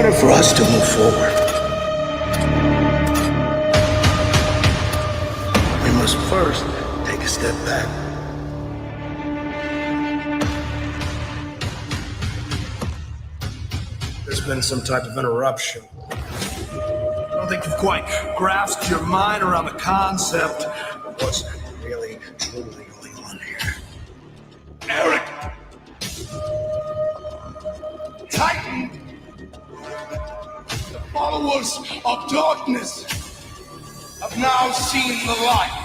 order for us to move forward, we must first take a step back. There's been some type of interruption. I don't think you've quite grasped your mind around the concept of what's really, truly going on here. Eric! Titan! The followers of darkness have now seen the light.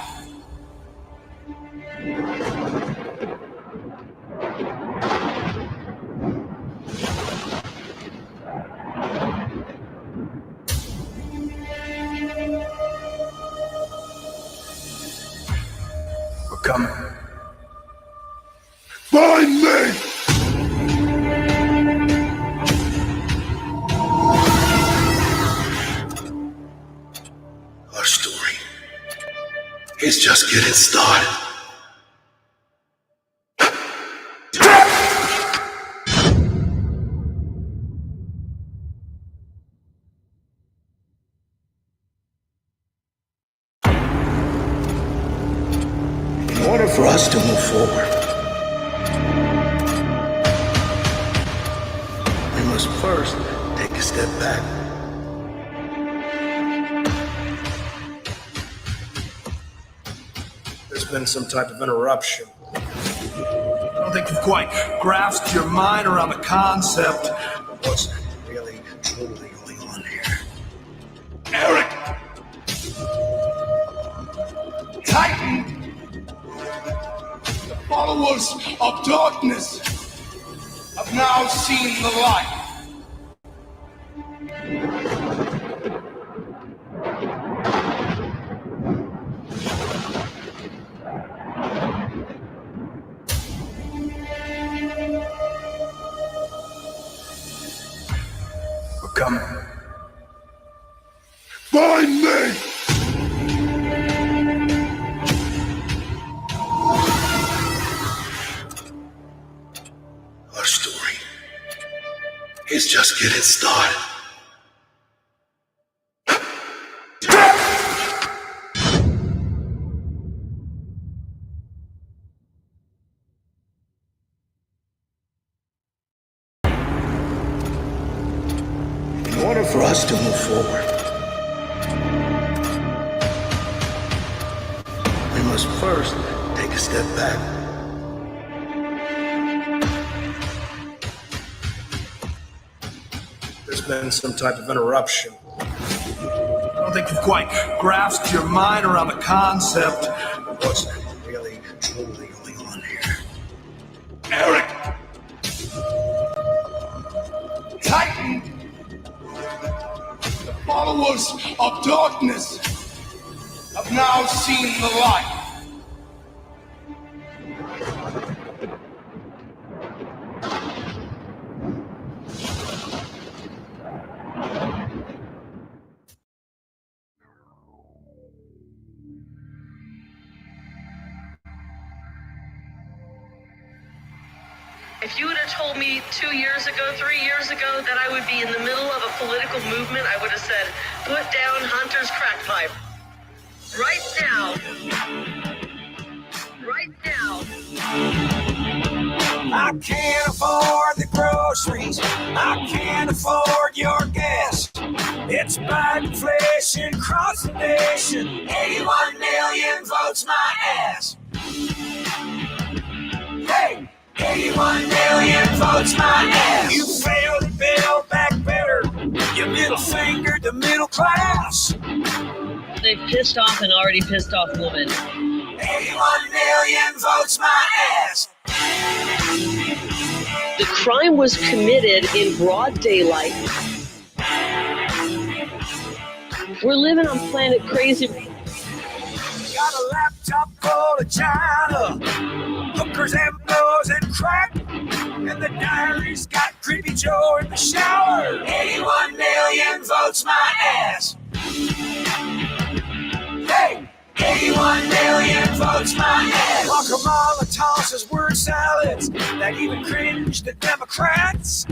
We're coming. Find me! Our story is just getting started. In order for us to move forward, we must first take a step back. There's been some type of interruption. I don't think you've quite grasped your mind around the concept of what's really, truly going on here. Eric! Titan! The followers of darkness have now seen the light. We're coming. Find me! Our story is just getting started. In order for us to move forward, we must first take a step back. There's been some type of interruption. I don't think you've quite grasped your mind around the concept of what's really, truly going on here. Eric! Titan! The followers of darkness have now seen the light. If you would have told me 2 years ago, 3 years ago, that I would be in the middle of a political movement, I would have said, put down Hunter's crack pipe. Right now. Right now. I can't afford the groceries. I can't afford your gas. It's bad inflation across the nation. 81 million votes my ass. Hey! 81 million votes my ass. You failed to build back better. You middle fingered the middle class. They've pissed off an already pissed off woman. 81 million votes my ass. The crime was committed in broad daylight. We're living on planet crazy. Got a laptop full of China, hookers and blows and crack, and the diary's got Creepy Joe in the shower. 81 million votes my ass. Hey! 81 million votes my ass. While Kamala tosses word salads that even cringe the Democrats.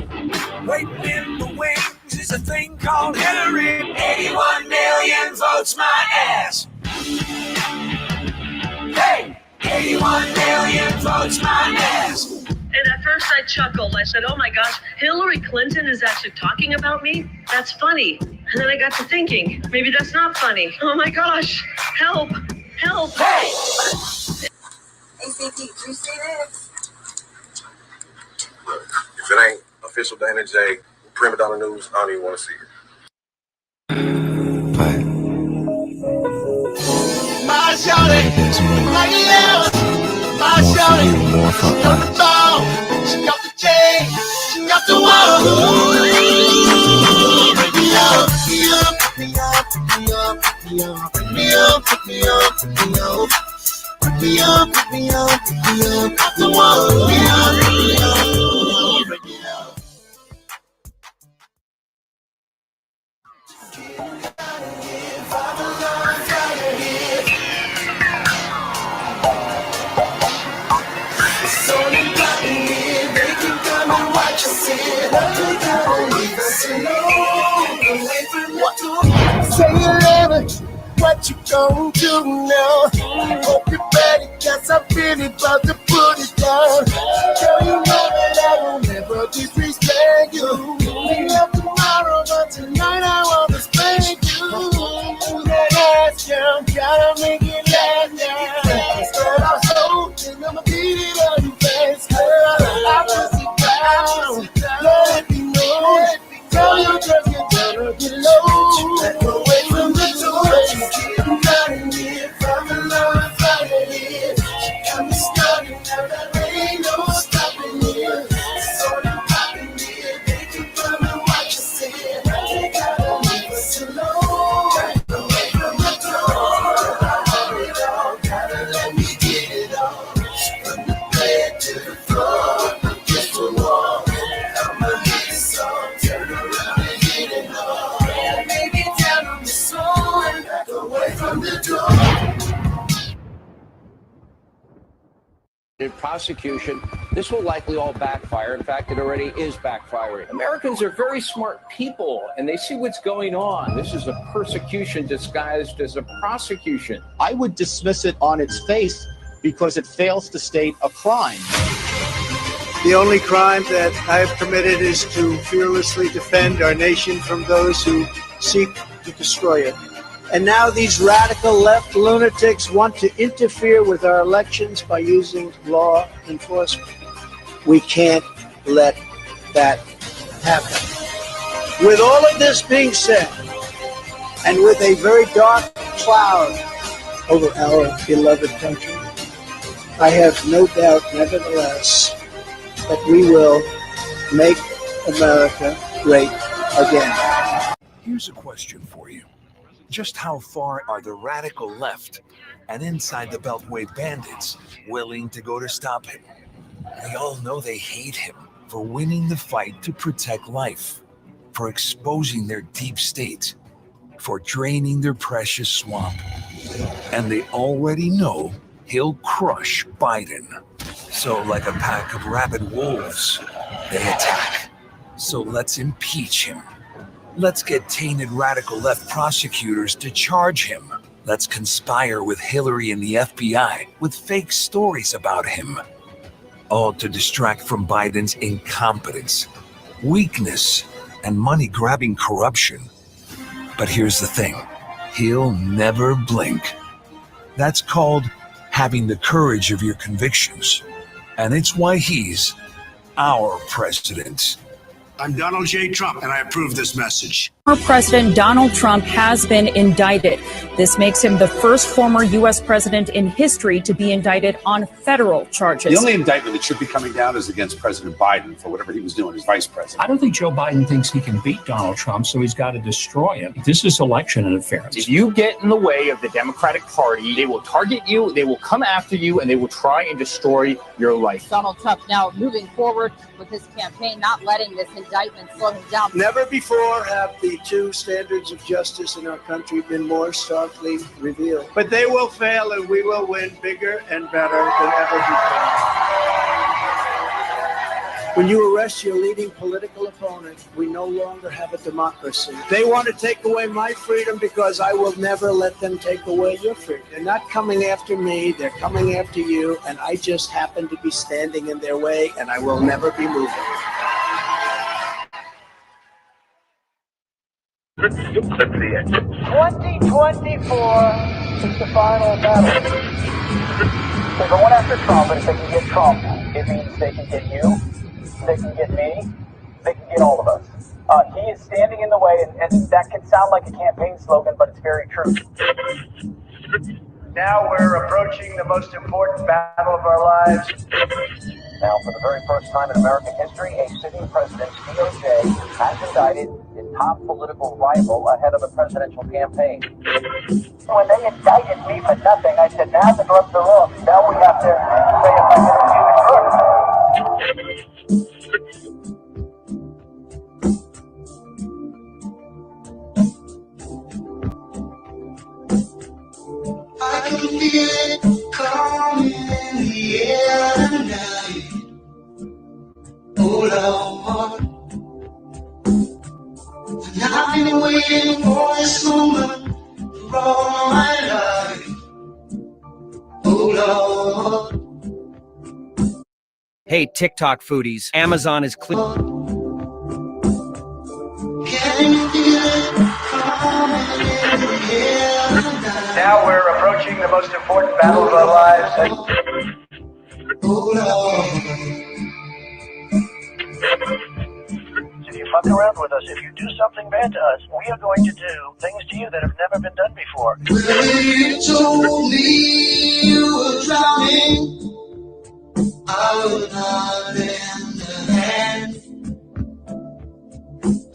Waiting in the wings is there's a thing called Hillary. 81 million votes my ass. Hey, 81 million votes my ass. And at first I chuckled. I said, oh my gosh, Hillary Clinton is actually talking about me? That's funny. And then I got to thinking, maybe that's not funny. Oh my gosh, help, help. Hey! Hey, CT, did you see this? Look, if it ain't official Dana J, Prima Donna News, I don't even want to see it. But My shawty, there's more. like it my More for shawty, you, more for she got the us. ball, she got the chain, she got the wall. Pick me up, pick me up, pick me up, pick me up, pick me up, pick me up, pick me up. Pick me up, pick me up, pick me up, got the wall. Pick me up, pick me up, pick me up. Say it, what you gon' do now? Hope you're ready, cause I'm really about to put it down. Girl, you know that I will never disrespect you. We love tomorrow, but tonight I wanna spank you. That ass down, gotta make it last now. Girl, I'm so, and I'ma beat it on you fast. Girl, I will sit down, let me know. Tell your girl you're gonna get low. Back away from the door. She's getting out of here. From the love out of here. She got me starting now. There ain't no stopping here. It's all about in here. They can come and watch us here. They gotta leave us alone. Back away from the door. I want it all. Gotta let me get it all. From the bed to the floor. Against the wall. I'ma hit the song. Turn around. Prosecution, this will likely all backfire. In fact, it already is backfiring. Americans are very smart people, and they see what's going on. This is a persecution disguised as a prosecution. I would dismiss it on its face because it fails to state a crime. The only crime that I have committed is to fearlessly defend our nation from those who seek to destroy it. And now these radical left lunatics want to interfere with our elections by using law enforcement. We can't let that happen. With all of this being said, and with a very dark cloud over our beloved country, I have no doubt, nevertheless, that we will make America great again. Here's a question for you. Just how far are the radical left and inside the Beltway bandits willing to go to stop him? We all know they hate him for winning the fight to protect life, for exposing their deep state, for draining their precious swamp. And they already know he'll crush Biden. So like a pack of rabid wolves, they attack. So let's impeach him. Let's get tainted radical left prosecutors to charge him. Let's conspire with Hillary and the FBI with fake stories about him. All to distract from Biden's incompetence, weakness, and money-grabbing corruption. But here's the thing, he'll never blink. That's called having the courage of your convictions. And it's why he's our president. I'm Donald J. Trump, and I approve this message. Former President Donald Trump has been indicted. This makes him the first former U.S. president in history to be indicted on federal charges. The only indictment that should be coming down is against President Biden for whatever he was doing as vice president. I don't think Joe Biden thinks he can beat Donald Trump, so he's got to destroy him. This is election interference. If you get in the way of the Democratic Party, they will target you, they will come after you, and they will try and destroy your life. Donald Trump now moving forward with his campaign, not letting this indictment slow him down. Never before have the two standards of justice in our country been more starkly revealed. But they will fail and we will win bigger and better than ever before. When you arrest your leading political opponent, we no longer have a democracy. They want to take away my freedom because I will never let them take away your freedom. They're not coming after me, they're coming after you, and I just happen to be standing in their way, and I will never be moving. 2024 is the final battle. They're going after Trump, and if they can get Trump, it means they can get you, they can get me, they can get all of us. He is standing in the way, and that can sound like a campaign slogan, but it's very true. Now we're approaching the most important battle of our lives. Now, for the very first time in American history, a sitting president's DOJ has indicted his top political rival ahead of a presidential campaign. When they indicted me for nothing, I said, now the drugs are off. Now we have to say if I'm going to do the drugs. I can feel it coming in the air tonight. Oh Lord, and I've been waiting for this moment for all my life. Oh Lord. Hey, TikTok foodies, Amazon is clear. Can you feel it coming in the air tonight? Now we're approaching the most important battle of our lives. Oh Lord. If you fuck around with us, if you do something bad to us, we are going to do things to you that have never been done before. When you told me you were drowning, I would not lend a hand.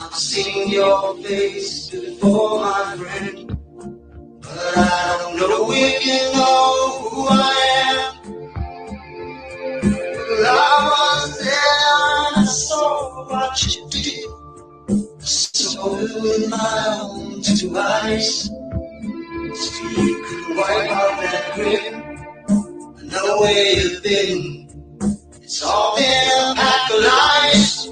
I've seen your face before, my friend, but I don't know if you know who I am. Well, I was there and I saw what you did. I saw it with my own two eyes. So you could wipe out that grin. I know where you've been. It's all been a pack of lies.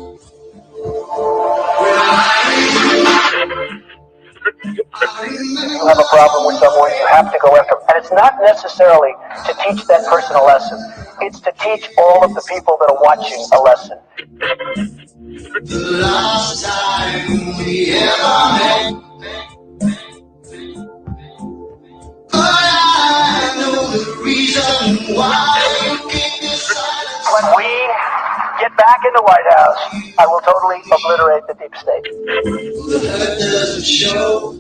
If you have a problem with someone, you have to go after them. And it's not necessarily to teach that person a lesson. It's to teach all of the people that are watching a lesson. The last time we ever met, but I know the reason why you keep this silence. When we get back in the White House, I will totally obliterate the deep state. The hurt doesn't show,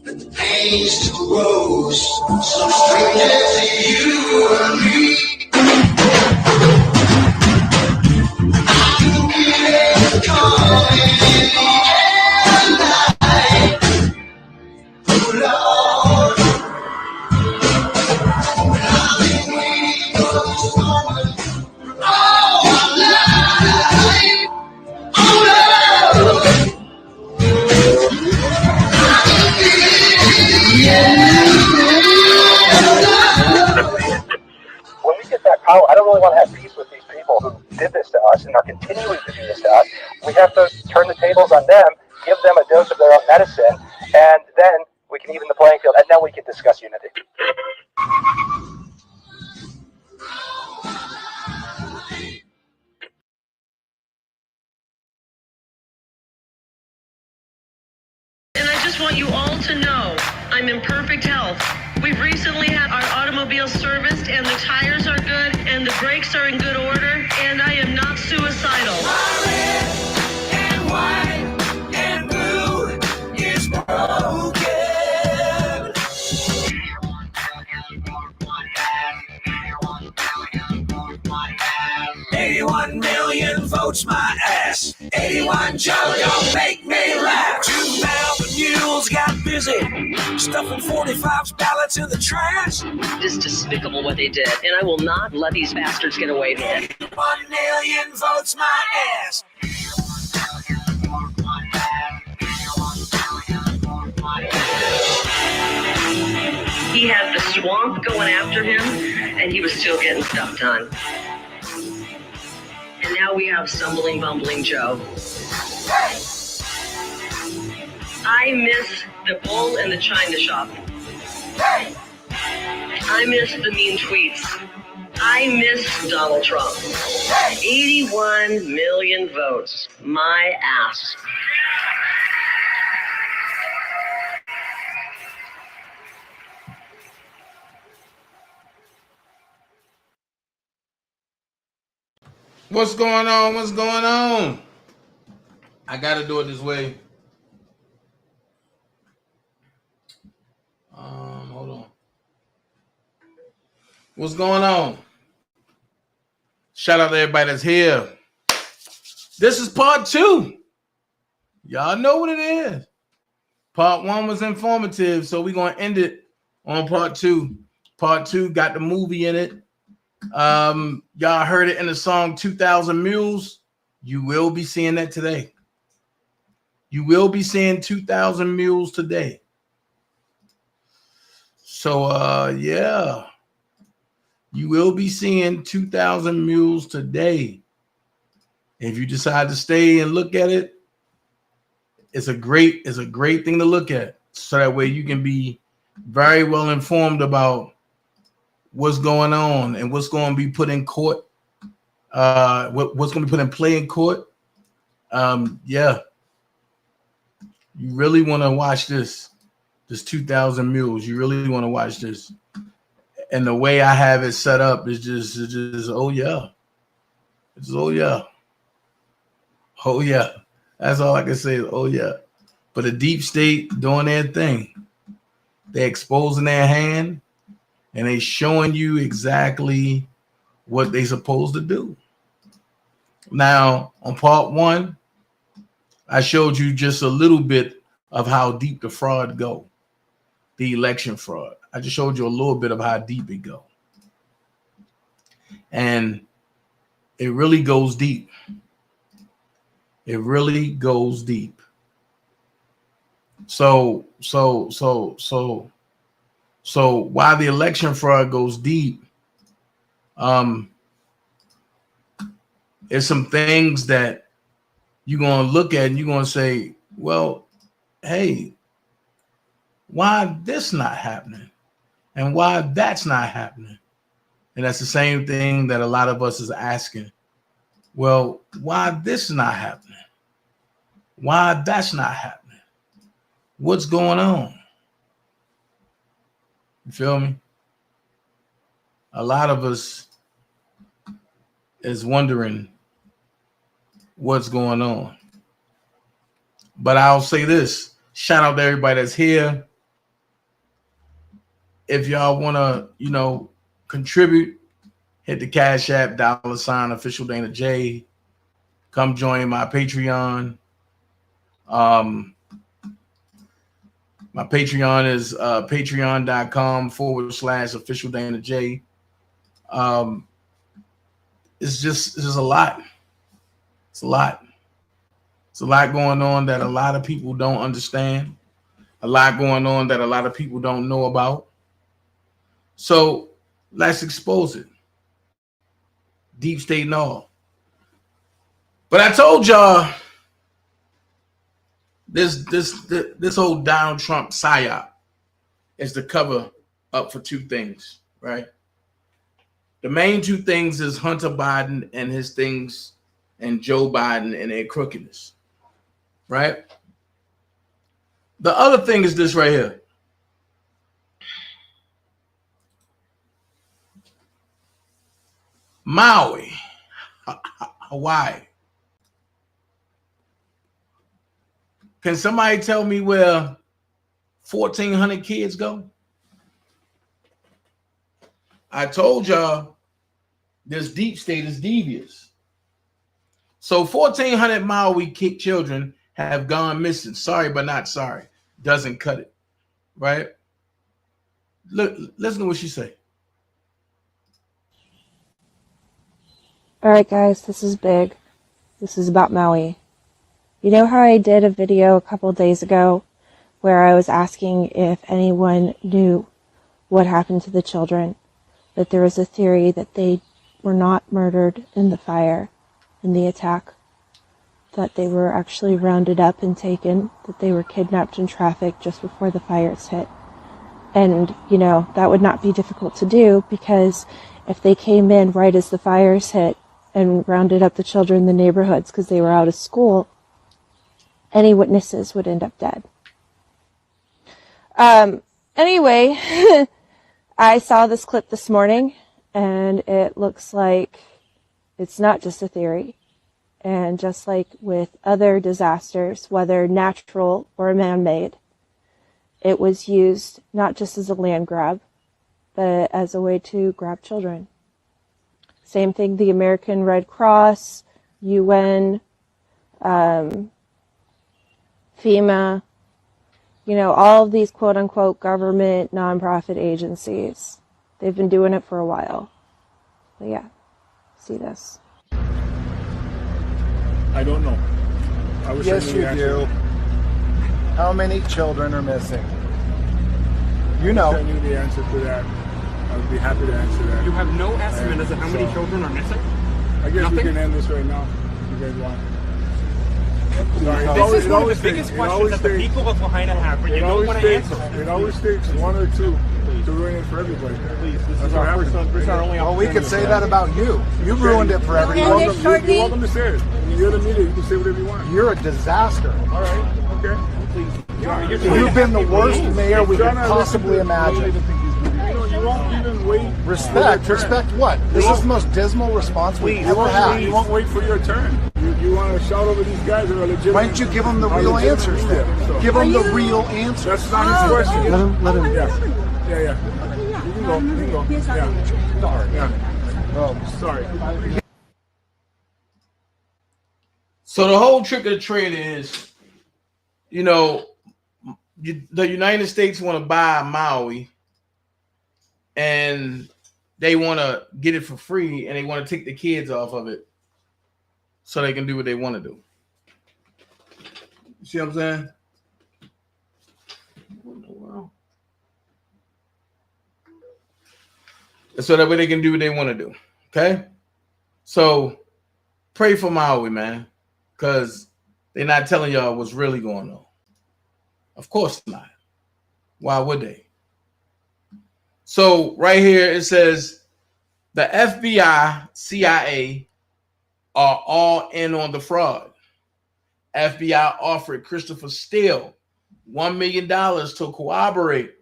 but the pain still grows. So stranger to you and me. I can feel it coming in the air tonight. Oh Lord, I've been waiting for this moment all my life. Oh Lord. When we get that power, I don't really want to have peace with these people who did this to us and are continuing to do this to us. We have to turn the tables on them, give them a dose of their own medicine, and then we can even the playing field, and then we can discuss unity. And I just want you all to know I'm in perfect health. We've recently had our automobile serviced and the tires are good and the brakes are in good order and I am not suicidal. Red and white and blue is broken. 81 million votes my ass. 81 Joe, don't make me laugh. 2 Mountain Mules got busy stuffing 45's ballots in the trash. It is despicable what they did, and I will not let these bastards get away with it. 1 million votes my ass. He had the swamp going after him, and he was still getting stuff done. And now we have stumbling, bumbling Joe. I miss the bull in the china shop. I miss the mean tweets. I miss Donald Trump. 81 million votes. My ass. What's going on? What's going on? I gotta do it this way. Hold on. What's going on? Shout out to everybody that's here. This is part 2. Y'all know what it is. Part 1 was informative, so we're gonna end it on part 2. Part 2 got the movie in it. Y'all heard it in the song 2,000 Mules. You will be seeing that today. You will be seeing 2,000 Mules today. So yeah. You will be seeing 2,000 Mules today. If you decide to stay and look at it, it's a great thing to look at. So that way you can be very well informed about what's going on and what's going to be put in court. What's going to be put in play in court. Yeah. You really want to watch this 2,000 Mules. You really want to watch this. And the way I have it set up is just oh yeah. It's oh yeah. Oh yeah. That's all I can say is oh yeah. But the deep state doing their thing. They're exposing their hand and they showing you exactly what they supposed to do. Now, on part 1, I showed you just a little bit of how deep the fraud go. The election fraud. I just showed you a little bit of how deep it go. And it really goes deep. It really goes deep. So while the election fraud goes deep, there's some things that you're going to look at and you're going to say, well, hey, why this not happening? And why that's not happening? And that's the same thing that a lot of us is asking. Well, why this not happening? Why that's not happening? What's going on? You feel me? A lot of us is wondering what's going on. But I'll say this. Shout out to everybody that's here. If y'all want to, contribute, hit the Cash App, $ official Dana J. Come join my Patreon. My Patreon is patreon.com/official Dana J. It's just a lot. It's a lot. It's a lot going on that a lot of people don't understand. A lot going on that a lot of people don't know about. So let's expose it. Deep state and all. But I told y'all this whole Donald Trump psyop is the cover up for 2 things, right? The main 2 things is Hunter Biden and his things and Joe Biden and their crookedness, right? The other thing is this right here. Maui, Hawaii. Can somebody tell me where 1,400 kids go? I told y'all this deep state is devious. So 1,400 Maui children have gone missing. Sorry, but not sorry. Doesn't cut it, right? Look, listen to what she say. All right, guys, this is big. This is about Maui. You know how I did a video a couple days ago where I was asking if anyone knew what happened to the children, that there was a theory that they were not murdered in the fire. in the attack, that they were actually rounded up and taken, that they were kidnapped and trafficked just before the fires hit. And, you know, that would not be difficult to do, because if they came in right as the fires hit and rounded up the children in the neighborhoods because they were out of school, any witnesses would end up dead. Anyway, I saw this clip this morning, and it looks like it's not just a theory. And just like with other disasters, whether natural or man-made, it was used not just as a land grab, but as a way to grab children. Same thing, the American Red Cross, UN, FEMA, you know, all of these quote-unquote government nonprofit agencies. They've been doing it for a while. But yeah, see this. I don't know. Yes, you do. How many children are missing? You know. I knew the answer to that. I would be happy to answer that. You have no estimate as to how many children are missing? I guess Nothing? we can end this right now if you guys want. Sorry, This is one of the biggest questions that the people of Lahaina have, but you don't want to answer. It always takes one or two to ruin it for everybody. Please, this is our first only. Well, we could say that about you. You ruined it for everyone. You're welcome to say it. You're the media. You can say whatever you want. You're a disaster. All right. Okay. Please. You've been the worst mayor we could possibly imagine. You won't even wait. Respect. Respect what? This is the most dismal response we've ever had. You won't wait for your turn. You want to shout over these guys that are legitimate. Why don't you give them the real answers then? Give them the real answers. That's not his question. Let him. Yeah. You can go. You can go. Yeah. Sorry. Yeah. Oh, sorry. So the whole trick of the trade is, you know, the United States want to buy Maui, and they want to get it for free, and they want to take the kids off of it so they can do what they want to do. You see what I'm saying? So that way they can do what they want to do. Okay? So pray for Maui, man, because they're not telling y'all what's really going on. Of course not. Why would they? So right here it says the FBI, CIA are all in on the fraud. FBI offered Christopher Steele $1 million to corroborate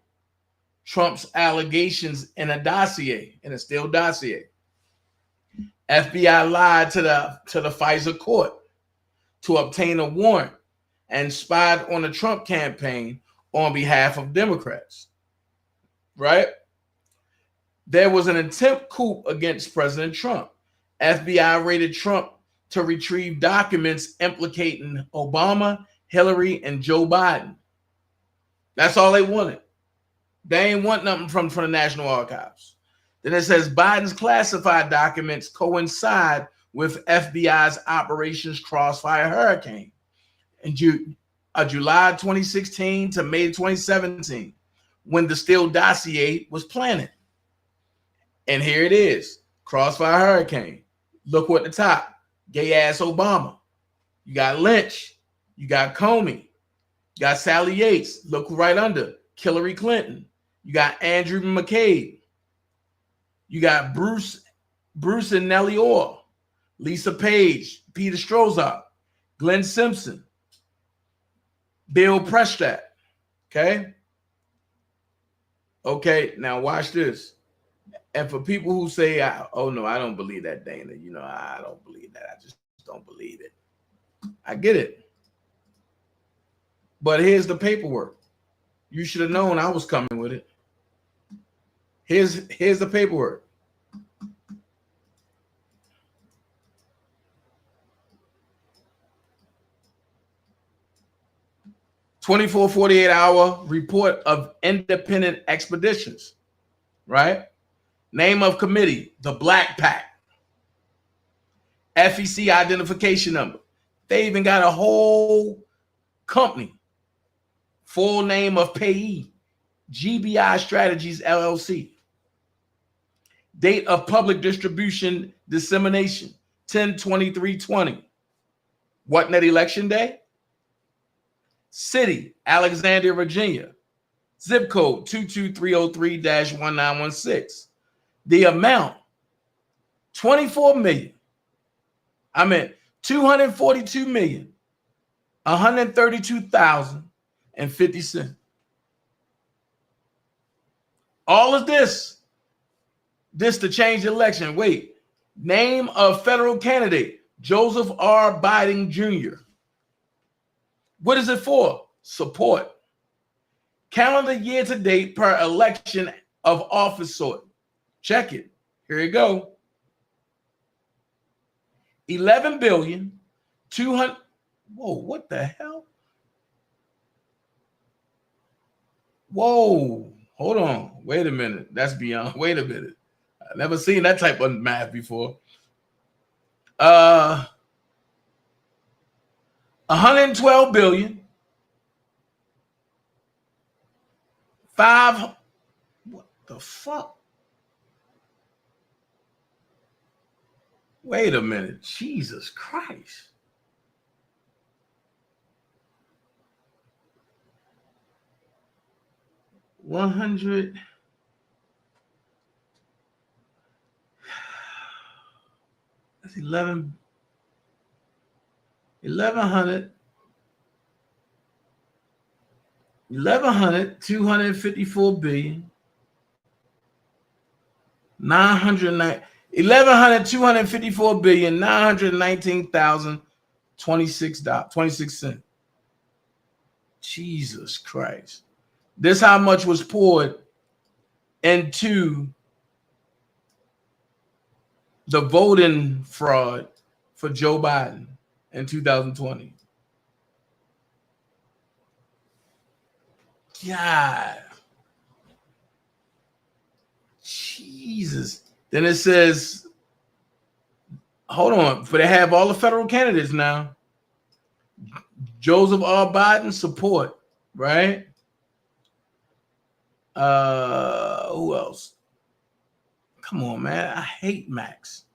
Trump's allegations in a dossier, in a Steele dossier. FBI lied to the Pfizer court to obtain a warrant and spied on the Trump campaign on behalf of Democrats. Right? There was an attempt coup against President Trump. FBI raided Trump to retrieve documents implicating Obama, Hillary, and Joe Biden. That's all they wanted. They ain't want nothing from the National Archives. Then it says Biden's classified documents coincide with FBI's Operations Crossfire Hurricane in July 2016 to May 2017, when the Steele dossier was planted. And here it is, Crossfire Hurricane. Look what the top, gay ass Obama. You got Lynch, you got Comey, you got Sally Yates. Look right under, Hillary Clinton. You got Andrew McCabe. You got Bruce and Nellie Orr, Lisa Page, Peter Strzok, Glenn Simpson, Bill Prescott. Okay. Okay. Now watch this. And for people who say, oh no, I don't believe that, Dana. You know, I don't believe that. I just don't believe it. I get it. But here's the paperwork. You should have known I was coming with it. Here's the paperwork. "24, 48-hour report of independent expeditions," right? Name of committee, the Black Pack. FEC identification number. They even got a whole company. Full name of payee, GBI Strategies, LLC. Date of public distribution, dissemination, 10/23/20. What net election day? City, Alexandria, Virginia. Zip code 22303-1916. The amount, 242,132,132,050 All of this to change the election. Wait, name of federal candidate, Joseph R. Biden Jr. What is it for? Support. Calendar year to date per election of office sort. Check it. Here you go. 11 billion 200. Whoa, what the hell? Whoa, hold on. Wait a minute. That's beyond. Wait a minute. I've never seen that type of math before. 112 billion. What the fuck? Wait a minute. Jesus Christ. $100. That's 1100. 254 billion. 254 billion 919,026 Jesus Christ. This how much was poured into the voting fraud for Joe Biden in 2020. God. Jesus. Then it says, hold on, but they have all the federal candidates now. Joseph R. Biden support, right? Who else? Come on, man. I hate Max.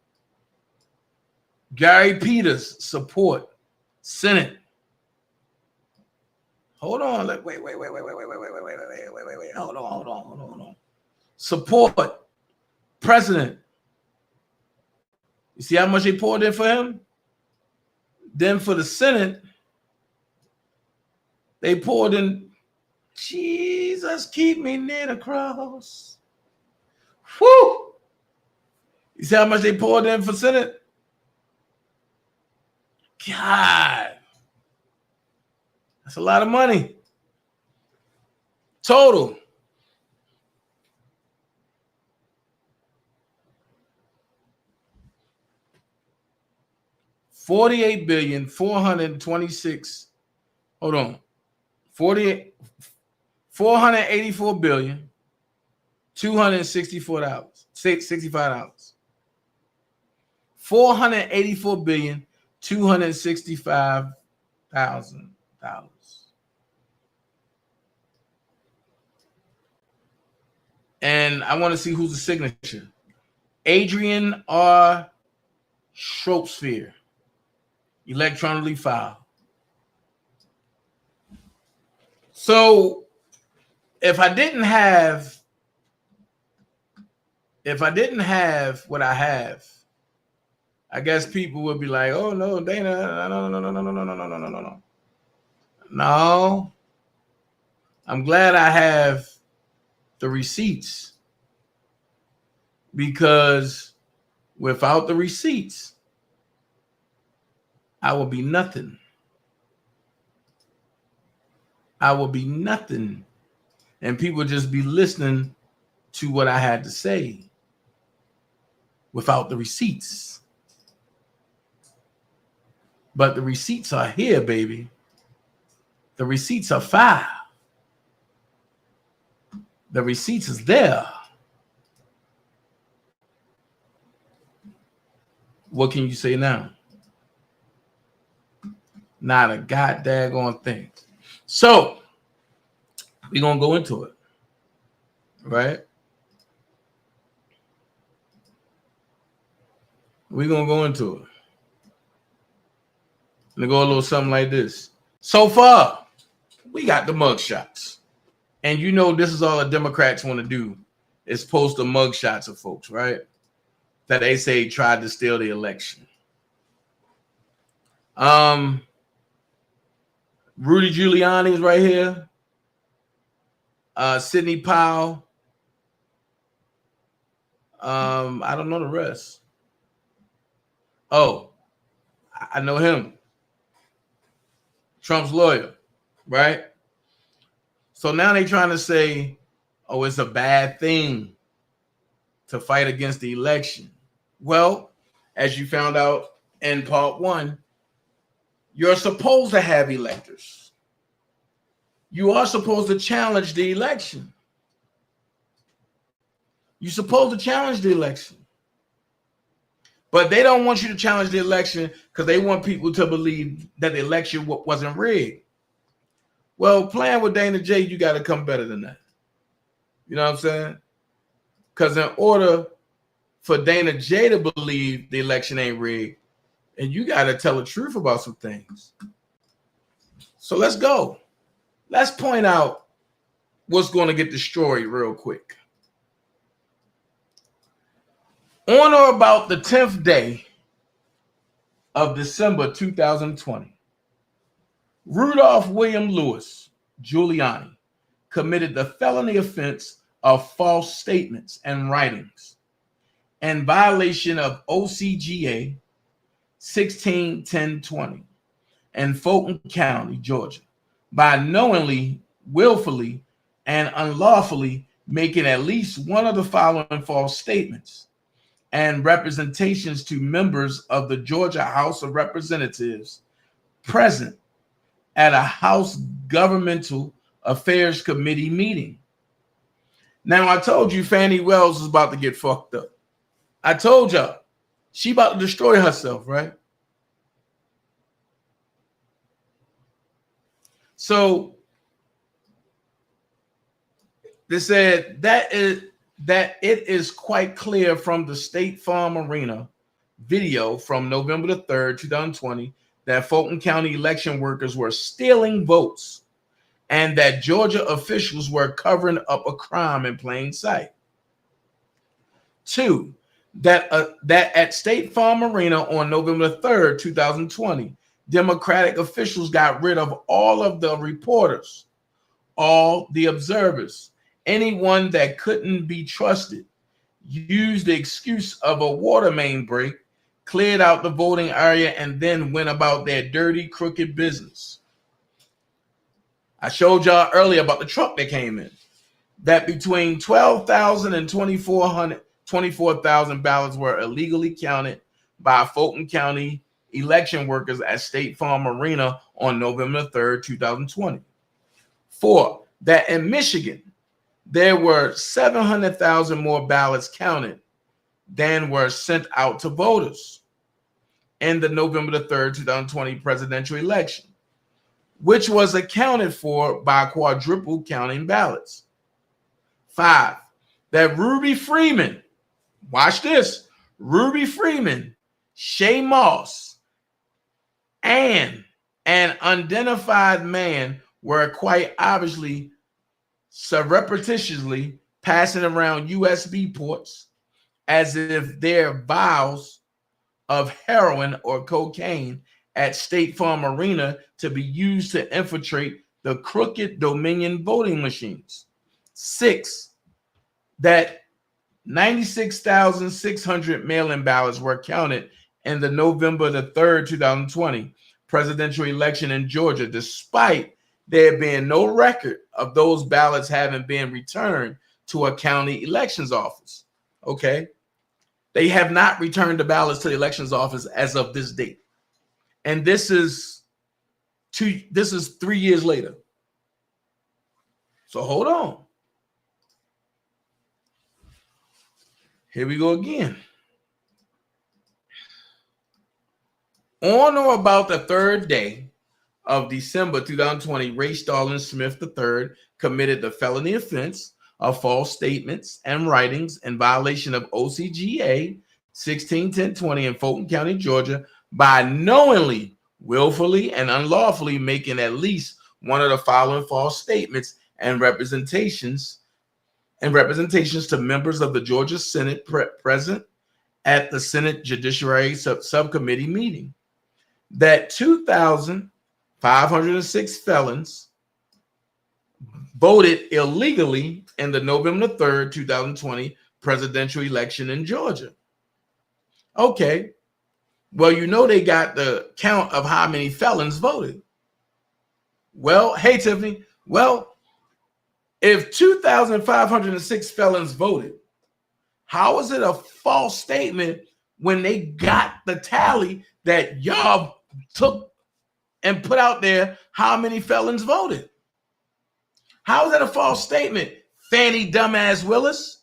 Gary Peters support, Senate. Hold on. Wait. Hold on. Support, President. You see how much they poured in for him? Then for the Senate, they poured in, Jesus, keep me near the cross. Whew. You see how much they poured in for Senate? God. That's a lot of money. Total. $48,426,000,000. Hold on. 484,264,000,000. $65. $484,265,000. And I want to see who's the signature. Adrian R. Shropsphere. Electronically filed. So if I didn't have what I have, I guess people would be like, oh no, Dana, no. No. I'm glad I have the receipts, because without the receipts, I will be nothing. I will be nothing. And people just be listening to what I had to say without the receipts. But the receipts are here, baby. The receipts are filed. The receipts is there. What can you say now? Not a goddamn thing. So we're gonna go into it, right? We're gonna go into it. And it go a little something like this. So far, we got the mugshots. And you know this is all the Democrats want to do is post the mugshots of folks, right? That they say tried to steal the election. Rudy Giuliani is right here. Sidney Powell. I don't know the rest. Oh, I know him. Trump's lawyer, right? So now they're trying to say, oh, it's a bad thing to fight against the election. Well, as you found out in part 1, you're supposed to have electors. You are supposed to challenge the election. You're supposed to challenge the election. But they don't want you to challenge the election because they want people to believe that the election wasn't rigged. Well, playing with DanaJay, you got to come better than that. You know what I'm saying? Because in order for DanaJay to believe the election ain't rigged, and you got to tell the truth about some things. So let's go. Let's point out what's going to get destroyed real quick. On or about the 10th day of December 2020, Rudolph William Lewis Giuliani committed the felony offense of false statements and writings in violation of OCGA 16-10-20 in Fulton County, Georgia, by knowingly, willfully, and unlawfully making at least one of the following false statements and representations to members of the Georgia House of Representatives present at a House Governmental Affairs Committee meeting. Now, I told you Fannie Wells is about to get fucked up. I told y'all she about to destroy herself, right? So they said that it is quite clear from the State Farm Arena video from November the 3rd, 2020, that Fulton County election workers were stealing votes and that Georgia officials were covering up a crime in plain sight. 2, that at State Farm Arena on November 3rd, 2020, Democratic officials got rid of all of the reporters, all the observers, anyone that couldn't be trusted, used the excuse of a water main break, cleared out the voting area, and then went about their dirty, crooked business. I showed y'all earlier about the truck that came in, that between 12,000 and 24,000 ballots were illegally counted by Fulton County election workers at State Farm Arena on November 3rd, 2020. 4, that in Michigan, there were 700,000 more ballots counted than were sent out to voters in the November the 3rd, 2020 presidential election, which was accounted for by quadruple counting ballots. 5, that Ruby Freeman, watch this, Ruby Freeman, Shay Moss, and an unidentified man were quite obviously surreptitiously passing around USB ports as if they're vials of heroin or cocaine at State Farm Arena to be used to infiltrate the crooked Dominion voting machines. 6, that 96,600 mail-in ballots were counted in the November the 3rd, 2020 presidential election in Georgia, despite there being no record of those ballots having been returned to a county elections office. Okay. They have not returned the ballots to the elections office as of this date. And this is 3 years later. So hold on. Here we go again. On or about the 3rd day of December 2020, Ray Starlin Smith III committed the felony offense of false statements and writings in violation of OCGA 16-10-20 in Fulton County, Georgia, by knowingly, willfully and unlawfully making at least one of the following false statements and representations to members of the Georgia Senate present at the Senate Judiciary Subcommittee meeting, that 2,506 felons voted illegally in the November 3rd, 2020 presidential election in Georgia. Okay, well, you know they got the count of how many felons voted. Well, hey, Tiffany, well, if 2,506 felons voted, how is it a false statement when they got the tally that y'all took and put out there how many felons voted? How is that a false statement, Fanny Dumbass Willis?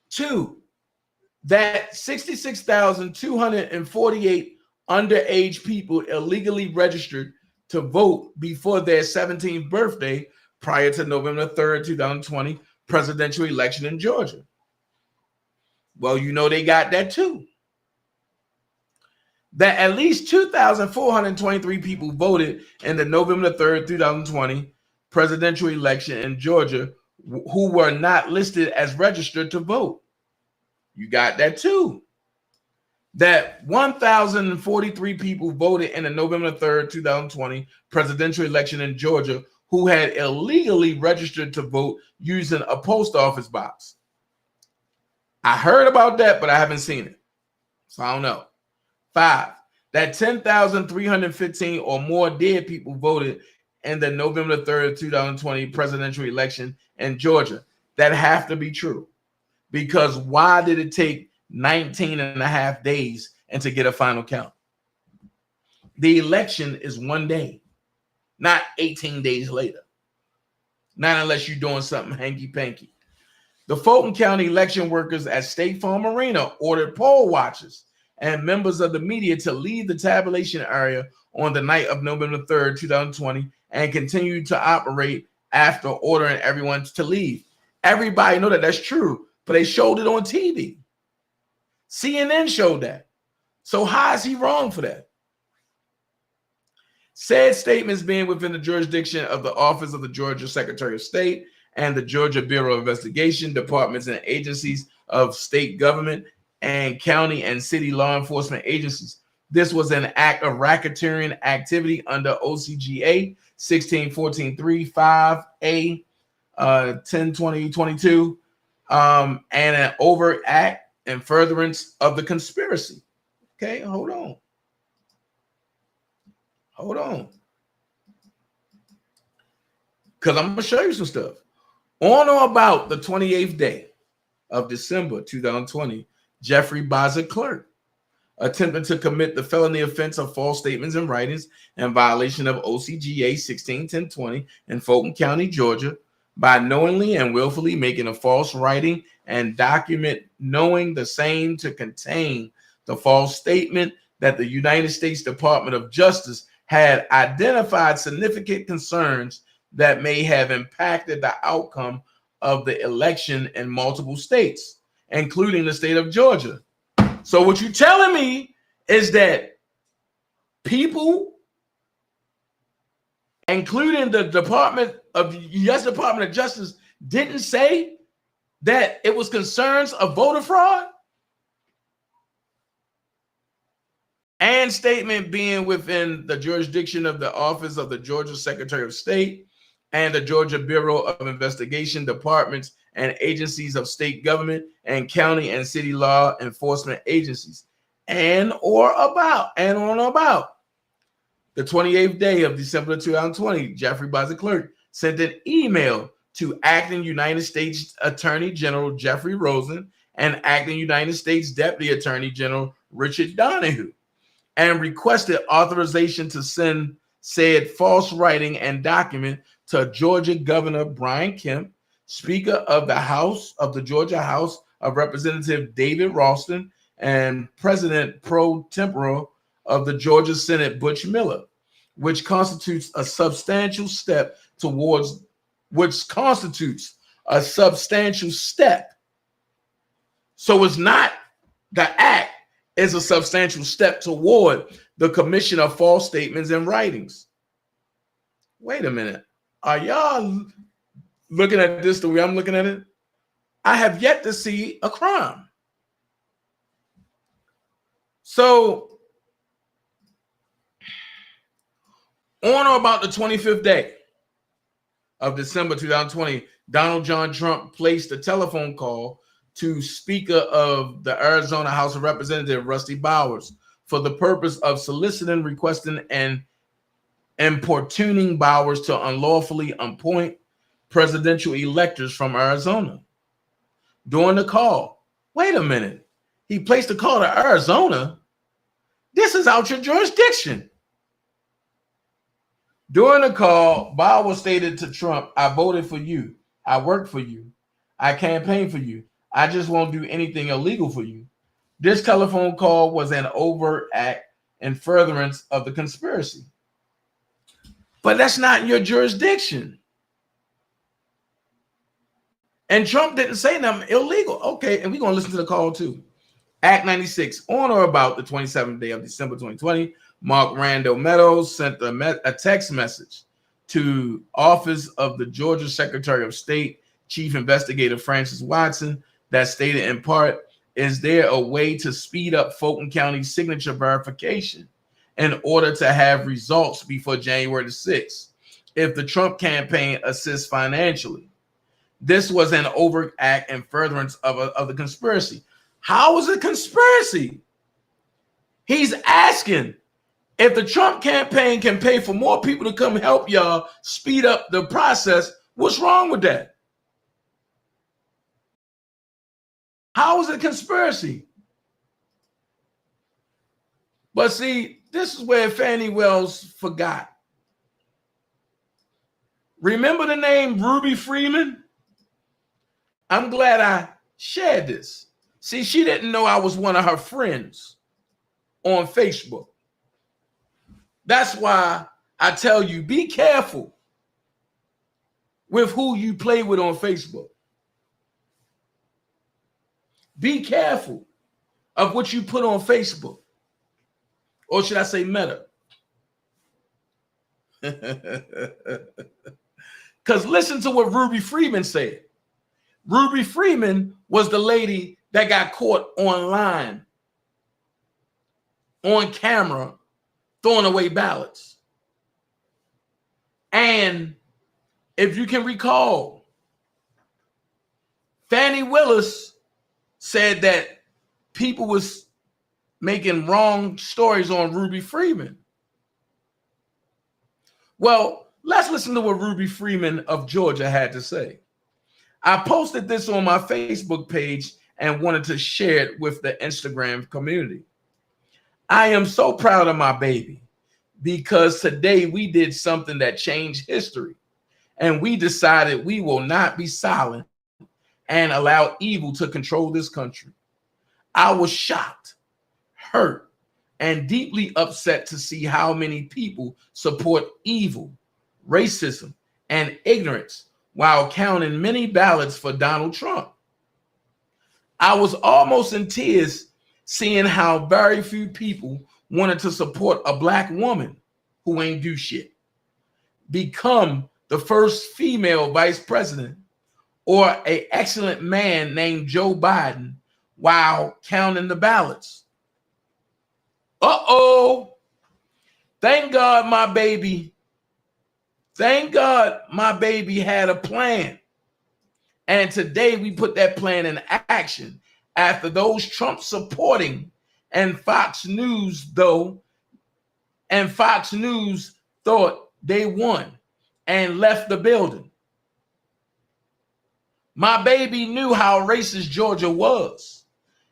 2, that 66,248 underage people illegally registered to vote before their 17th birthday prior to November 3rd, 2020 presidential election in Georgia. Well, you know they got that too. That at least 2,423 people voted in the November 3rd, 2020 presidential election in Georgia who were not listed as registered to vote. You got that too. That 1,043 people voted in the November 3rd, 2020 presidential election in Georgia who had illegally registered to vote using a post office box. I heard about that, but I haven't seen it, so I don't know. 5, that 10,315 or more dead people voted in the November 3rd, 2020 presidential election in Georgia. That have to be true, because why did it take 19 and a half days and to get a final count? The election is one day, not 18 days later. Not unless you're doing something hanky-panky. The Fulton County election workers at State Farm Arena ordered poll watchers and members of the media to leave the tabulation area on the night of November 3rd, 2020, and continue to operate after ordering everyone to leave. Everybody know that that's true, but they showed it on TV. CNN showed that. So how is he wrong for that? Said statements being within the jurisdiction of the Office of the Georgia Secretary of State and the Georgia Bureau of Investigation, departments and agencies of state government and county and city law enforcement agencies. This was an act of racketeering activity under OCGA 1614.3.5a 10/20/22 and an overt act in furtherance of the conspiracy. Okay, hold on. Because I'm going to show you some stuff. On or about the 28th day of December 2020, Jeffrey Baza Clerk attempted to commit the felony offense of false statements and writings in violation of OCGA 16-10-20 in Fulton County, Georgia, by knowingly and willfully making a false writing and document knowing the same to contain the false statement that the United States Department of Justice had identified significant concerns that may have impacted the outcome of the election in multiple states, including the state of Georgia. So what you're telling me is that people, including the U.S. Department of Justice, didn't say that it was concerns of voter fraud? And statement being within the jurisdiction of the Office of the Georgia Secretary of State and the Georgia Bureau of Investigation, departments and agencies of state government and county and city law enforcement agencies, and on about the 28th day of December 2020, Jeffrey Baza Clerk sent an email to acting United States Attorney General Jeffrey Rosen and acting United States Deputy Attorney General Richard Donahue, and requested authorization to send said false writing and document to Georgia Governor Brian Kemp, Speaker of the House of the Georgia House of Representatives David Ralston, and President pro tempore of the Georgia Senate Butch Miller, which constitutes a substantial step. So it's not the act, is a substantial step toward the commission of false statements and writings. Wait a minute. Are y'all looking at this the way I'm looking at it? I have yet to see a crime. So, on or about the 25th day of December 2020, Donald John Trump placed a telephone call to Speaker of the Arizona House of Representatives, Rusty Bowers, for the purpose of soliciting, requesting, and importuning Bowers to unlawfully appoint presidential electors from Arizona. During the call, wait a minute, he placed a call to Arizona? This is out your jurisdiction. During the call, Bowers stated to Trump, I voted for you. I worked for you. I campaigned for you. I just won't do anything illegal for you. This telephone call was an overt act in furtherance of the conspiracy. But that's not in your jurisdiction. And Trump didn't say nothing illegal. Okay, and we're going to listen to the call too. Act 96, on or about the 27th day of December 2020, Mark Randall Meadows sent a text message to Office of the Georgia Secretary of State, Chief Investigator Francis Watson, that stated in part, is there a way to speed up Fulton County signature verification in order to have results before January the 6th if the Trump campaign assists financially? This was an overt act in furtherance of the conspiracy. How is it a conspiracy? He's asking if the Trump campaign can pay for more people to come help y'all speed up the process. What's wrong with that? How is it a conspiracy? But see, this is where Fannie Wells forgot. Remember the name Ruby Freeman? I'm glad I shared this. See, she didn't know I was one of her friends on Facebook. That's why I tell you, be careful with who you play with on Facebook. Be careful of what you put on Facebook. Or should I say Meta? Because listen to what Ruby Freeman said. Ruby Freeman was the lady that got caught online, on camera, throwing away ballots. And if you can recall, Fannie Willis said that people was making wrong stories on Ruby Freeman. Well, let's listen to what Ruby Freeman of Georgia had to say. I posted this on my Facebook page and wanted to share it with the Instagram community. I am so proud of my baby because today we did something that changed history, and we decided we will not be silent and allow evil to control this country. I was shocked, hurt, and deeply upset to see how many people support evil, racism, and ignorance while counting many ballots for Donald Trump. I was almost in tears seeing how very few people wanted to support a black woman who ain't do shit become the first female vice president, or an excellent man named Joe Biden while counting the ballots. Uh-oh. Thank God my baby had a plan. And today we put that plan in action after those Trump supporting and Fox News thought they won and left the building. My baby knew how racist Georgia was,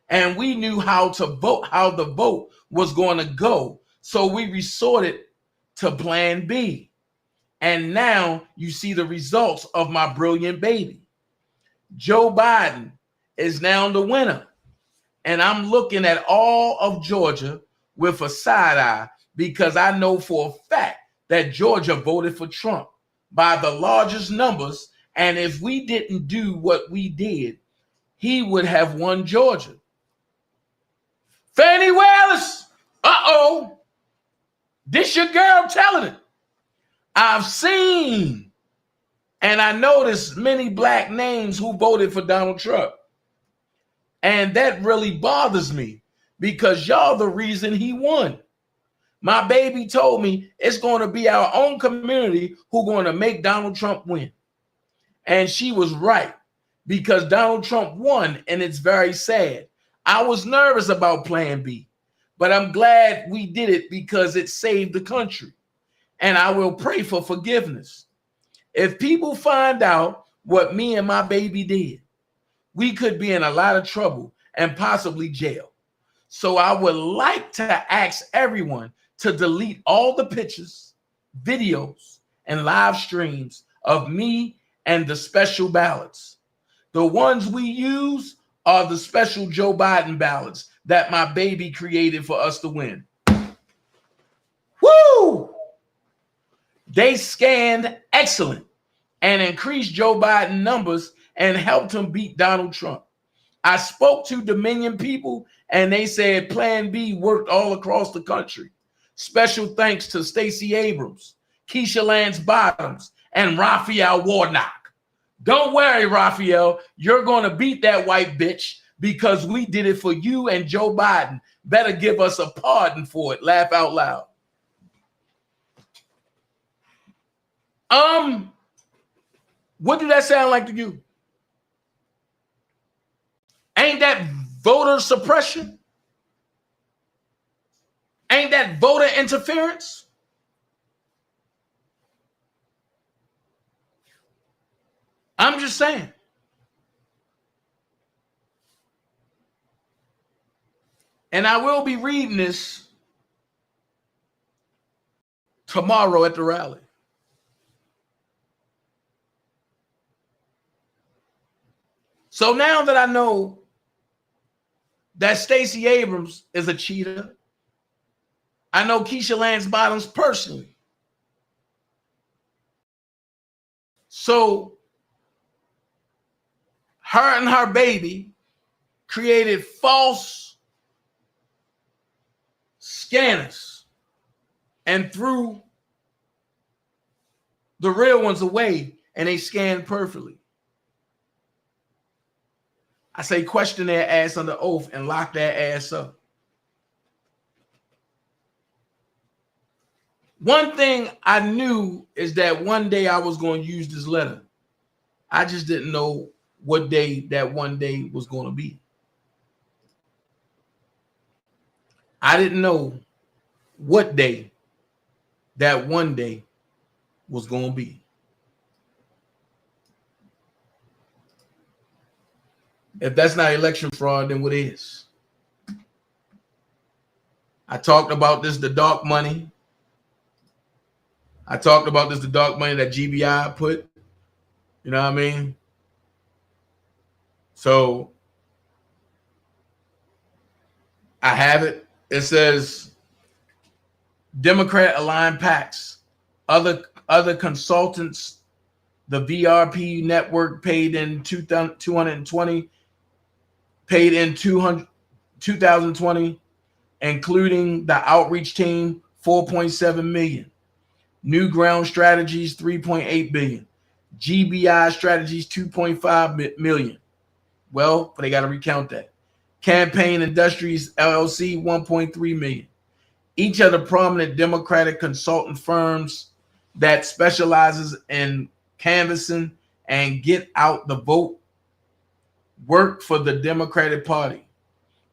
and we knew how to vote, how the vote was going to go. So we resorted to plan B. And now you see the results of my brilliant baby. Joe Biden is now the winner. And I'm looking at all of Georgia with a side eye because I know for a fact that Georgia voted for Trump by the largest numbers. And if we didn't do what we did, he would have won Georgia. Fannie Wallace. Uh-oh. This your girl telling it. I've seen and I noticed many black names who voted for Donald Trump. And that really bothers me because y'all the reason he won. My baby told me it's going to be our own community who going to make Donald Trump win. And she was right because Donald Trump won, and it's very sad. I was nervous about Plan B, but I'm glad we did it because it saved the country. And I will pray for forgiveness. If people find out what me and my baby did, we could be in a lot of trouble and possibly jail. So I would like to ask everyone to delete all the pictures, videos, and live streams of me and the special ballots. The ones we use are the special Joe Biden ballots that my baby created for us to win. Woo! They scanned excellent and increased Joe Biden numbers and helped him beat Donald Trump. I spoke to Dominion people and they said Plan B worked all across the country. Special thanks to Stacey Abrams, Keisha Lance Bottoms, and Raphael Warnock. Don't worry, Raphael, you're going to beat that white bitch because we did it for you and Joe Biden. Better give us a pardon for it. Laugh out loud. What did that sound like to you? Ain't that voter suppression? Ain't that voter interference? I'm just saying. And I will be reading this tomorrow at the rally. So now that I know that Stacey Abrams is a cheater, I know Keisha Lance Bottoms personally. So her and her baby created false scanners and threw the real ones away, and they scanned perfectly. I say question their ass under oath and lock their ass up. One thing I knew is that one day I was going to use this letter. I just didn't know what day that one day was going to be. I didn't know what day that one day was going to be. If that's not election fraud, then what is? I talked about this, the dark money. I talked about this, the dark money that GBI put. You know what I mean? So I have it. It says Democrat aligned PACs. Other consultants, the VRP network paid in 2020, paid in 2020, including the outreach team, 4.7 million. New Ground Strategies, 3.8 billion. GBI Strategies, 2.5 million. Well, but they got to recount that. Campaign Industries LLC, 1.3 million. Each of the prominent Democratic consultant firms that specializes in canvassing and get out the vote work for the Democratic Party.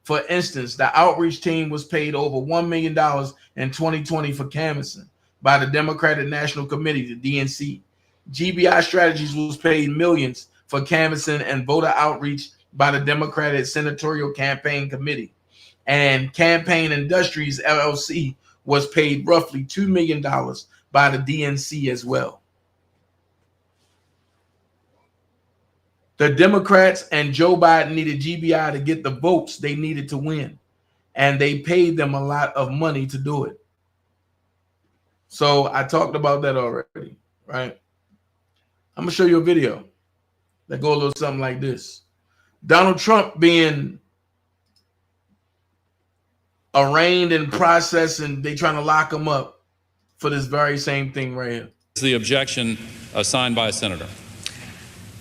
For instance, the outreach team was paid over $1 million in 2020 for canvassing by the Democratic National Committee, the DNC. GBI Strategies was paid millions for canvassing and voter outreach by the Democratic Senatorial Campaign Committee. And Campaign Industries LLC was paid roughly $2 million by the DNC as well. The Democrats and Joe Biden needed GBI to get the votes they needed to win, and they paid them a lot of money to do it. So I talked about that already, right? I'm gonna show you a video that goes a little something like this. Donald Trump being arraigned and processed, and they trying to lock him up for this very same thing right here. It's the objection signed by a senator.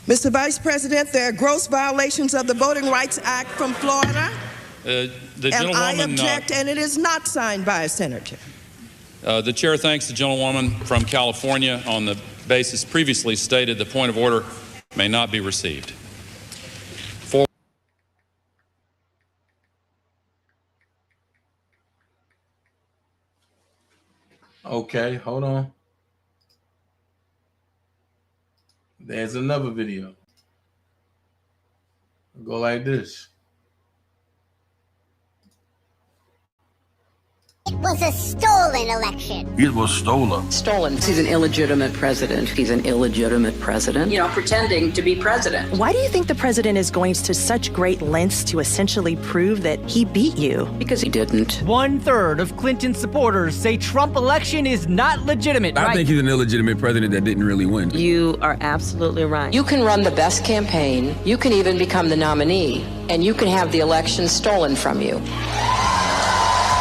Mr. Vice President, there are gross violations of the Voting Rights Act from Florida. The And I gentlewoman, object, and it is not signed by a senator. the chair thanks the gentlewoman from California on the basis previously stated the point of order may not be received. Okay, hold on. There's another video. Go like this. It was a stolen election. It was stolen. Stolen. He's an illegitimate president. He's an illegitimate president. You know, pretending to be president. Why do you think the president is going to such great lengths to essentially prove that he beat you? Because he didn't. 1/3 of Clinton supporters say Trump election is not legitimate. I think he's an illegitimate president that didn't really win. You are absolutely right. You can run the best campaign. You can even become the nominee. And you can have the election stolen from you.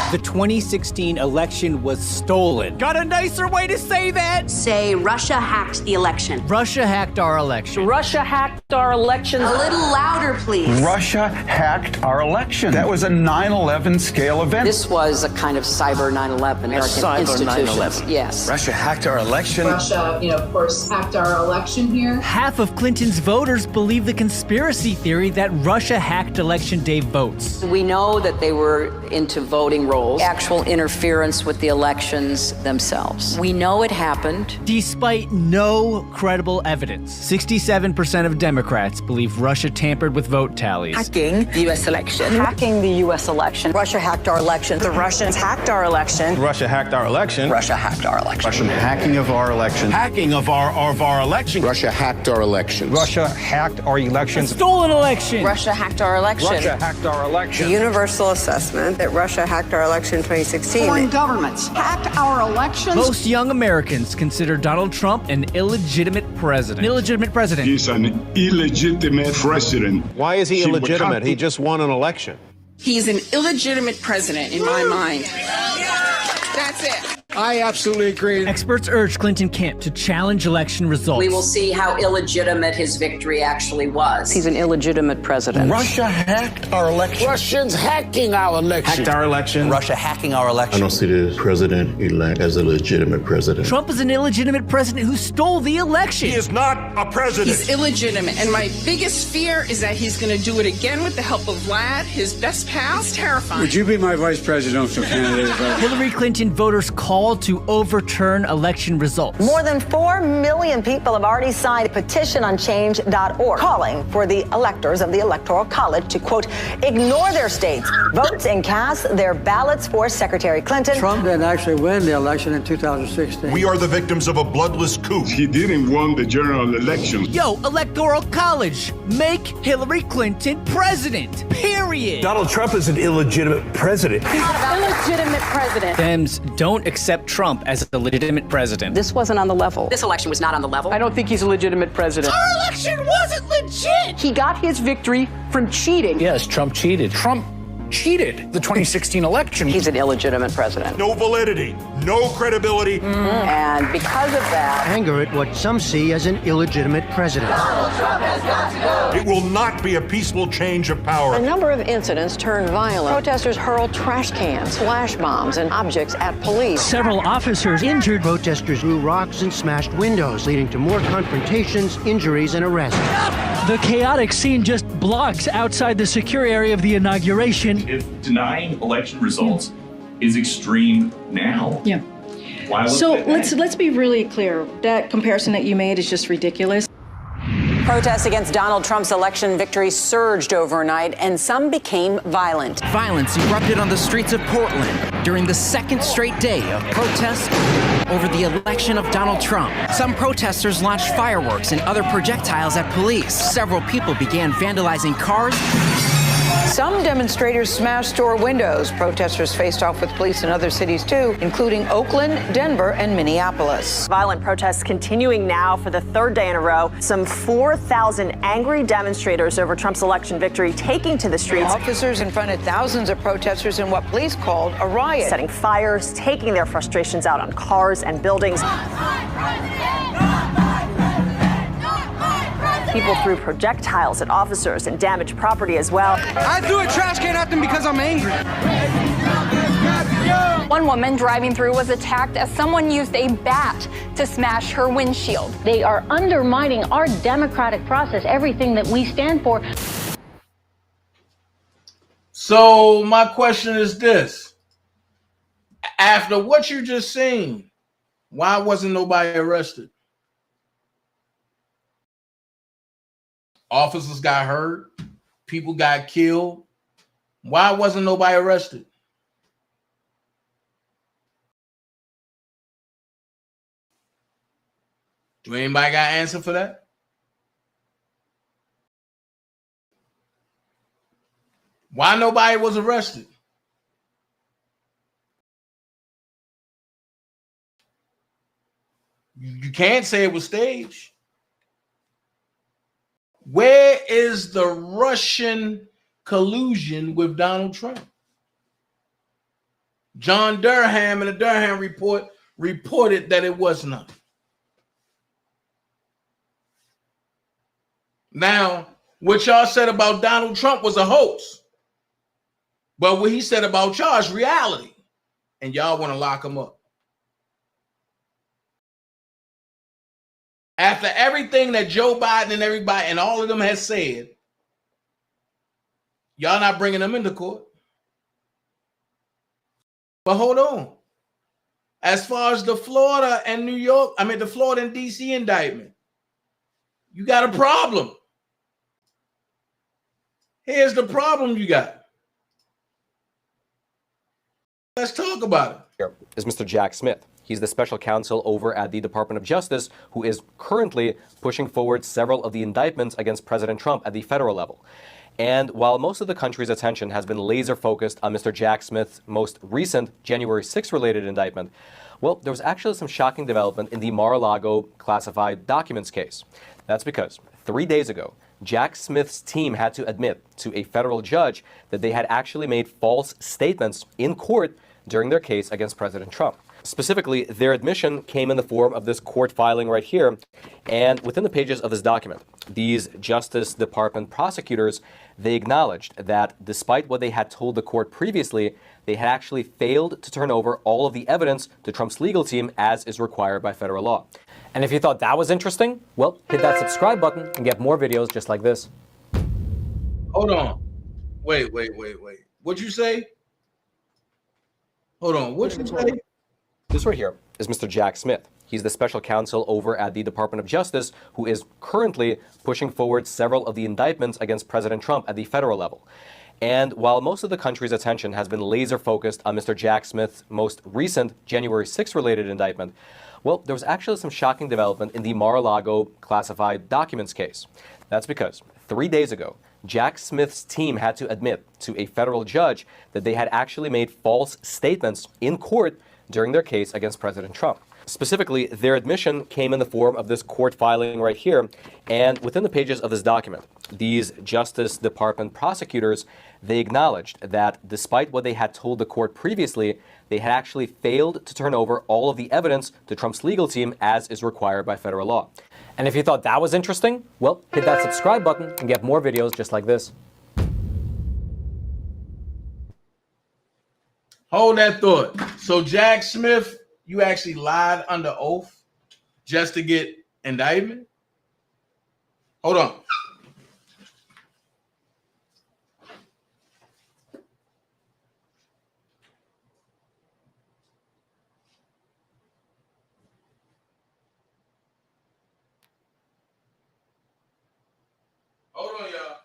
The 2016 election was stolen. Got a nicer way to say that? Say Russia hacked the election. Russia hacked our election. Russia hacked our elections. A little louder, please. Russia hacked our election. That was a 9/11 scale event. This was a kind of cyber 9/11. American cyber institutions. 9/11. Yes. Russia hacked our election. Russia, of course, hacked our election here. Half of Clinton's voters believe the conspiracy theory that Russia hacked Election Day votes. We know that they were into voting rolls, actual interference with the elections themselves. We know it happened. Despite no credible evidence, 67% of Democrats believe Russia tampered with vote tallies. Hacking the U.S. election. Hacking the U.S. election. Russia hacked our election. The Russians hacked our election. Russia hacked our election. Russia hacked our election. Russian hacking of our election. Hacking of our election. Russia hacked our elections. Russia hacked our elections. A stolen election. Russia hacked our election. Russia hacked our election. The universal assessment that Russia hacked our election in 2016. Foreign governments hacked our elections. Most young Americans consider Donald Trump an illegitimate president. He's an illegitimate president. Why is he illegitimate? He just won an election. He's an illegitimate president in my mind. That's it. I absolutely agree. Experts urge Clinton camp to challenge election results. We will see how illegitimate his victory actually was. He's an illegitimate president. Russia hacked our election. Russians hacking our election. Hacked our election. Russia hacking our election. I don't see the president-elect as a legitimate president. Trump is an illegitimate president who stole the election. He is not a president. He's illegitimate, and my biggest fear is that he's going to do it again with the help of Vlad, his best pal. It's terrifying. Would you be my vice presidential candidate? Hillary Clinton voters call to overturn election results. More than 4 million people have already signed a petition on change.org, calling for the electors of the Electoral College to, quote, ignore their states' votes and cast their ballots for Secretary Clinton. Trump didn't actually win the election in 2016. We are the victims of a bloodless coup. He didn't win the general election. Yo, Electoral College, make Hillary Clinton president, period. Donald Trump is an illegitimate president. Illegitimate president. Dems don't accept Trump as a legitimate president. This wasn't on the level. This election was not on the level. I don't think he's a legitimate president. Our election wasn't legit! He got his victory from cheating. Yes, Trump cheated. Trump cheated the 2016 election. He's an illegitimate president. No validity, no credibility. And because of that, Anger at what some see as an illegitimate president. It will not be a peaceful change of power. A number of incidents turned violent. Protesters hurled trash cans, flash bombs, and objects at police. Several officers injured. Protesters threw rocks and smashed windows, leading to more confrontations, injuries, and arrests. The chaotic scene just blocks outside the secure area of the inauguration. If denying election results is extreme now, Yeah. why was So it then? let's be really clear. That comparison that you made is just ridiculous. Protests against Donald Trump's election victory surged overnight, and some became violent. Violence erupted on the streets of Portland during the second straight day of protests over the election of Donald Trump. Some protesters launched fireworks and other projectiles at police. Several people began vandalizing cars Some demonstrators smashed store windows. Protesters faced off with police in other cities, too, including Oakland, Denver, and Minneapolis. Violent protests continuing now for the third day in a row. Some 4,000 angry demonstrators over Trump's election victory taking to the streets. Officers confronted thousands of protesters in what police called a riot. Setting fires, taking their frustrations out on cars and buildings. People threw projectiles at officers and damaged property as well. I threw a trash can at them because I'm angry. One woman driving through was attacked as someone used a bat to smash her windshield. They are undermining our democratic process, everything that we stand for. So my question is this. After what you just seen, why wasn't nobody arrested? Officers got hurt. People got killed. Why wasn't nobody arrested? Do anybody got an answer for that? Why nobody was arrested? You can't say it was staged. Where is the Russian collusion with Donald Trump? John Durham in the Durham report reported that it was none. Now, what y'all said about Donald Trump was a hoax. But what he said about y'all is reality. And y'all want to lock him up. After everything that Joe Biden and everybody and all of them has said, y'all not bringing them into court. But hold on. As far as the Florida and New York, the Florida and DC indictment, you got a problem. Here's the problem you got. Let's talk about it. Here is Mr. Jack Smith. He's the special counsel over at the Department of Justice who is currently pushing forward several of the indictments against President Trump at the federal level. And while most of the country's attention has been laser focused on Mr. Jack Smith's most recent January 6th related indictment, well, there was actually some shocking development in the Mar-a-Lago classified documents case. That's because 3 days ago, Jack Smith's team had to admit to a federal judge that they had actually made false statements in court during their case against President Trump. Specifically, their admission came in the form of this court filing right here. And within the pages of this document, these Justice Department prosecutors, they acknowledged that despite what they had told the court previously, they had actually failed to turn over all of the evidence to Trump's legal team as is required by federal law. And if you thought that was interesting, well, hit that subscribe button and get more videos just like this. Hold on. Wait. What'd you say? Hold on. What'd you say? This right here is Mr. Jack Smith. He's the special counsel over at the Department of Justice who is currently pushing forward several of the indictments against President Trump at the federal level. And while most of the country's attention has been laser focused on Mr. Jack Smith's most recent January 6th related indictment, well, there was actually some shocking development in the Mar-a-Lago classified documents case. That's because 3 days ago, Jack Smith's team had to admit to a federal judge that they had actually made false statements in court during their case against President Trump. Specifically, their admission came in the form of this court filing right here. And within the pages of this document, these Justice Department prosecutors, they acknowledged that despite what they had told the court previously, they had actually failed to turn over all of the evidence to Trump's legal team as is required by federal law. And if you thought that was interesting, well, hit that subscribe button and get more videos just like this. Hold that thought. So Jack Smith, you actually lied under oath just to get indictment? Hold on. Hold on, y'all.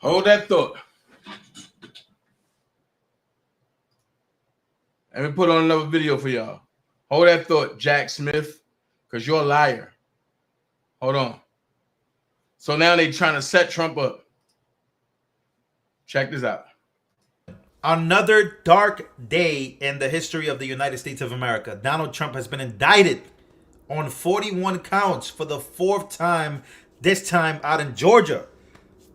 Hold that thought. Let me put on another video for y'all. Hold that thought, Jack Smith, because you're a liar. Hold on. So now they're trying to set Trump up. Check this out. Another dark day in the history of the United States of America. Donald Trump has been indicted on 41 counts for the 4th time, this time out in Georgia.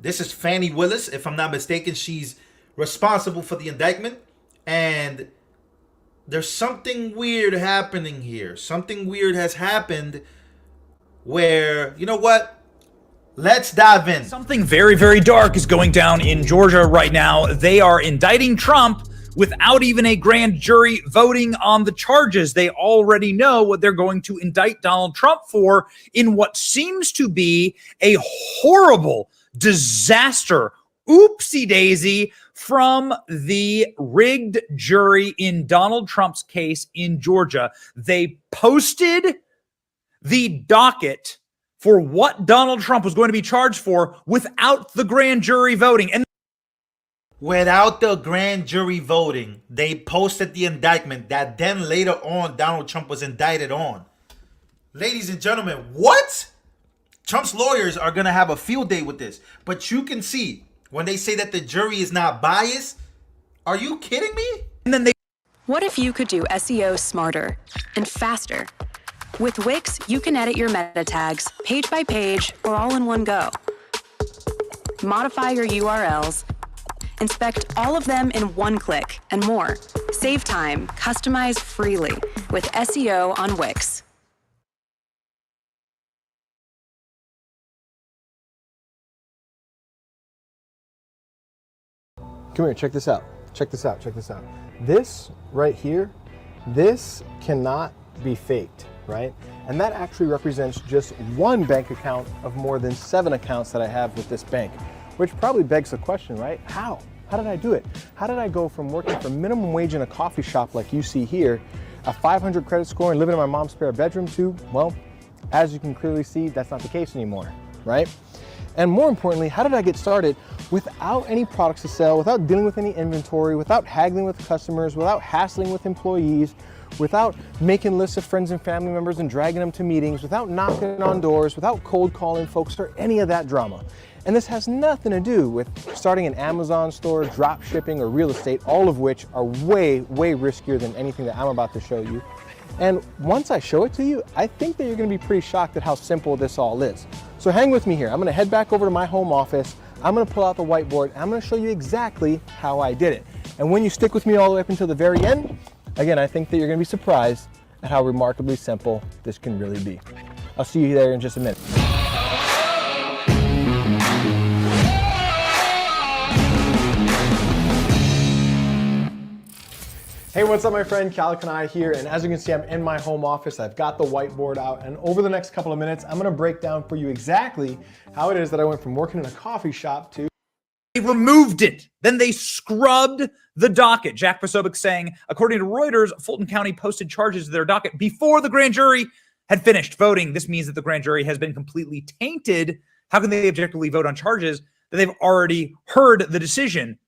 This is Fannie Willis, if I'm not mistaken. She's responsible for the indictment. And there's something weird happening here. Something weird has happened where, you know what? Let's dive in. Something very, very dark is going down in Georgia right now. They are indicting Trump without even a grand jury voting on the charges. They already know what they're going to indict Donald Trump for in what seems to be a horrible disaster, oopsie daisy, from the rigged jury in Donald Trump's case in Georgia. They posted the docket for what Donald Trump was going to be charged for without the grand jury voting. And without the grand jury voting, they posted the indictment that then later on Donald Trump was indicted on. Ladies and gentlemen, what? Trump's lawyers are going to have a field day with this. But you can see when they say that the jury is not biased. Are you kidding me? And then they... What if you could do SEO smarter and faster? With Wix, you can edit your meta tags page by page or all in one go. Modify your URLs, inspect all of them in one click, and more. Save time, customize freely with SEO on Wix. Come here, check this out. Check this out, check this out. This right here, this cannot be faked, right? And that actually represents just one bank account of more than 7 accounts that I have with this bank, which probably begs the question, right? How? How did I do it? How did I go from working for minimum wage in a coffee shop like you see here, a 500 credit score and living in my mom's spare bedroom to, well, as you can clearly see, that's not the case anymore, right? And more importantly, how did I get started without any products to sell, without dealing with any inventory, without haggling with customers, without hassling with employees, without making lists of friends and family members and dragging them to meetings, without knocking on doors, without cold calling folks or any of that drama. And this has nothing to do with starting an Amazon store, drop shipping, or real estate, all of which are way, way riskier than anything that I'm about to show you. And once I show it to you, I think that you're gonna be pretty shocked at how simple this all is. So hang with me here. I'm gonna head back over to my home office. I'm gonna pull out the whiteboard. And I'm gonna show you exactly how I did it. And when you stick with me all the way up until the very end, again, I think that you're gonna be surprised at how remarkably simple this can really be. I'll see you there in just a minute. Hey, what's up, my friend? Calic and I here, and as you can see, I'm in my home office. I've got the whiteboard out, and over the next couple of minutes, I'm gonna break down for you exactly how it is that I went from working in a coffee shop to... They removed it. Then they scrubbed the docket. Jack Posobiec saying, according to Reuters, Fulton County posted charges to their docket before the grand jury had finished voting. This means that the grand jury has been completely tainted. How can they objectively vote on charges that they've already heard the decision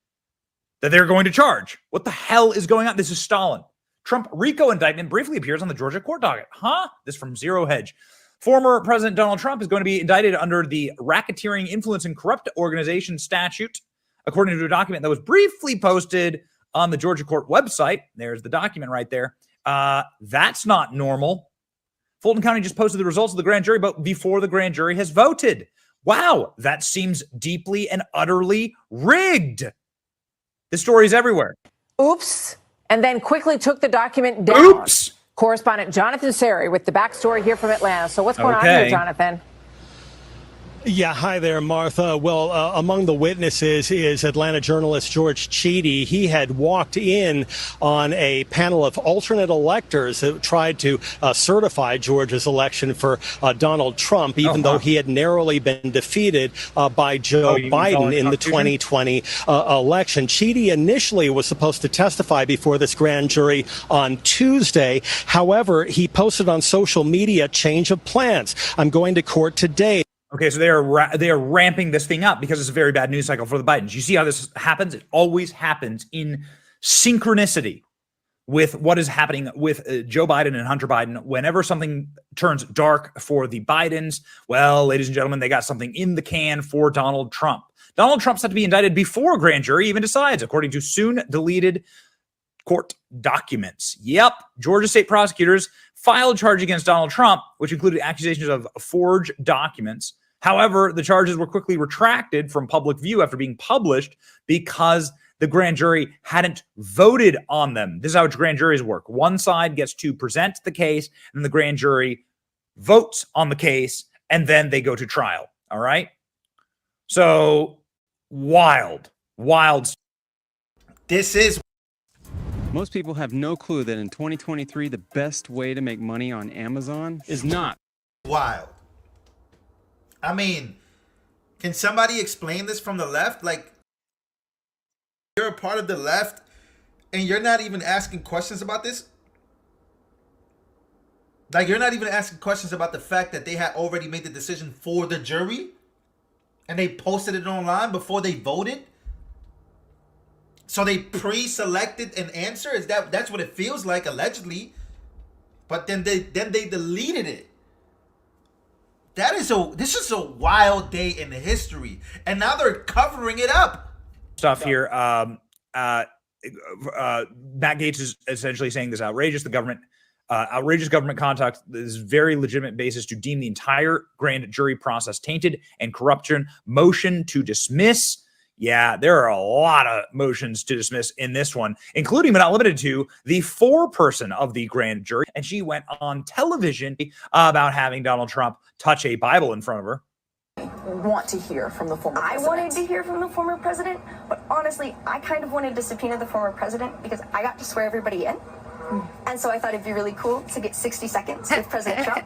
that they're going to charge? What the hell is going on? This is Stalin. Trump RICO indictment briefly appears on the Georgia court docket. Huh? This from Zero Hedge. Former President Donald Trump is going to be indicted under the Racketeering, Influence, and Corrupt Organization statute, according to a document that was briefly posted on the Georgia court website. There's the document right there. That's not normal. Fulton County just posted the results of the grand jury, but before the grand jury has voted. Wow, that seems deeply and utterly rigged. This story is everywhere. Oops. And then quickly took the document down. Oops. Correspondent Jonathan Seri with the backstory here from Atlanta. So what's going on here, Jonathan? Yeah, hi there, Martha. Well, among the witnesses is Atlanta journalist George Cheedy. He had walked in on a panel of alternate electors that tried to certify Georgia's election for Donald Trump, even though he had narrowly been defeated by Joe Biden in the 2020 election. Cheedy initially was supposed to testify before this grand jury on Tuesday. However, he posted on social media change of plans. I'm going to court today. Okay, so they are ramping this thing up because it's a very bad news cycle for the Bidens. You see how this happens? It always happens in synchronicity with what is happening with Joe Biden and Hunter Biden. Whenever something turns dark for the Bidens, well, ladies and gentlemen, they got something in the can for Donald Trump. Donald Trump's set to be indicted before a grand jury even decides, according to soon deleted court documents. Yep, Georgia state prosecutors filed a charge against Donald Trump, which included accusations of forged documents. However, the charges were quickly retracted from public view after being published because the grand jury hadn't voted on them. This is how grand juries work. One side gets to present the case, and the grand jury votes on the case, and then they go to trial. All right? So, wild. This is... Most people have no clue that in 2023, the best way to make money on Amazon is not wild. I mean, can somebody explain this from the left? Like, you're a part of the left and you're not even asking questions about this? Like, you're not even asking questions about the fact that they had already made the decision for the jury and they posted it online before they voted? So they pre-selected an answer? That's what it feels like, allegedly. But then they deleted it. This is a wild day in history. And now they're covering it up. Stuff here. Matt Gaetz is essentially saying this outrageous. The government, outrageous government conduct is very legitimate basis to deem the entire grand jury process tainted and corruption. Motion to dismiss. Yeah, there are a lot of motions to dismiss in this one, including but not limited to the foreperson of the grand jury. And she went on television about having Donald Trump touch a Bible in front of her. Want to hear from the former president. I wanted to hear from the former president, but honestly, I kind of wanted to subpoena the former president because I got to swear everybody in. And so I thought it'd be really cool to get 60 seconds with President Trump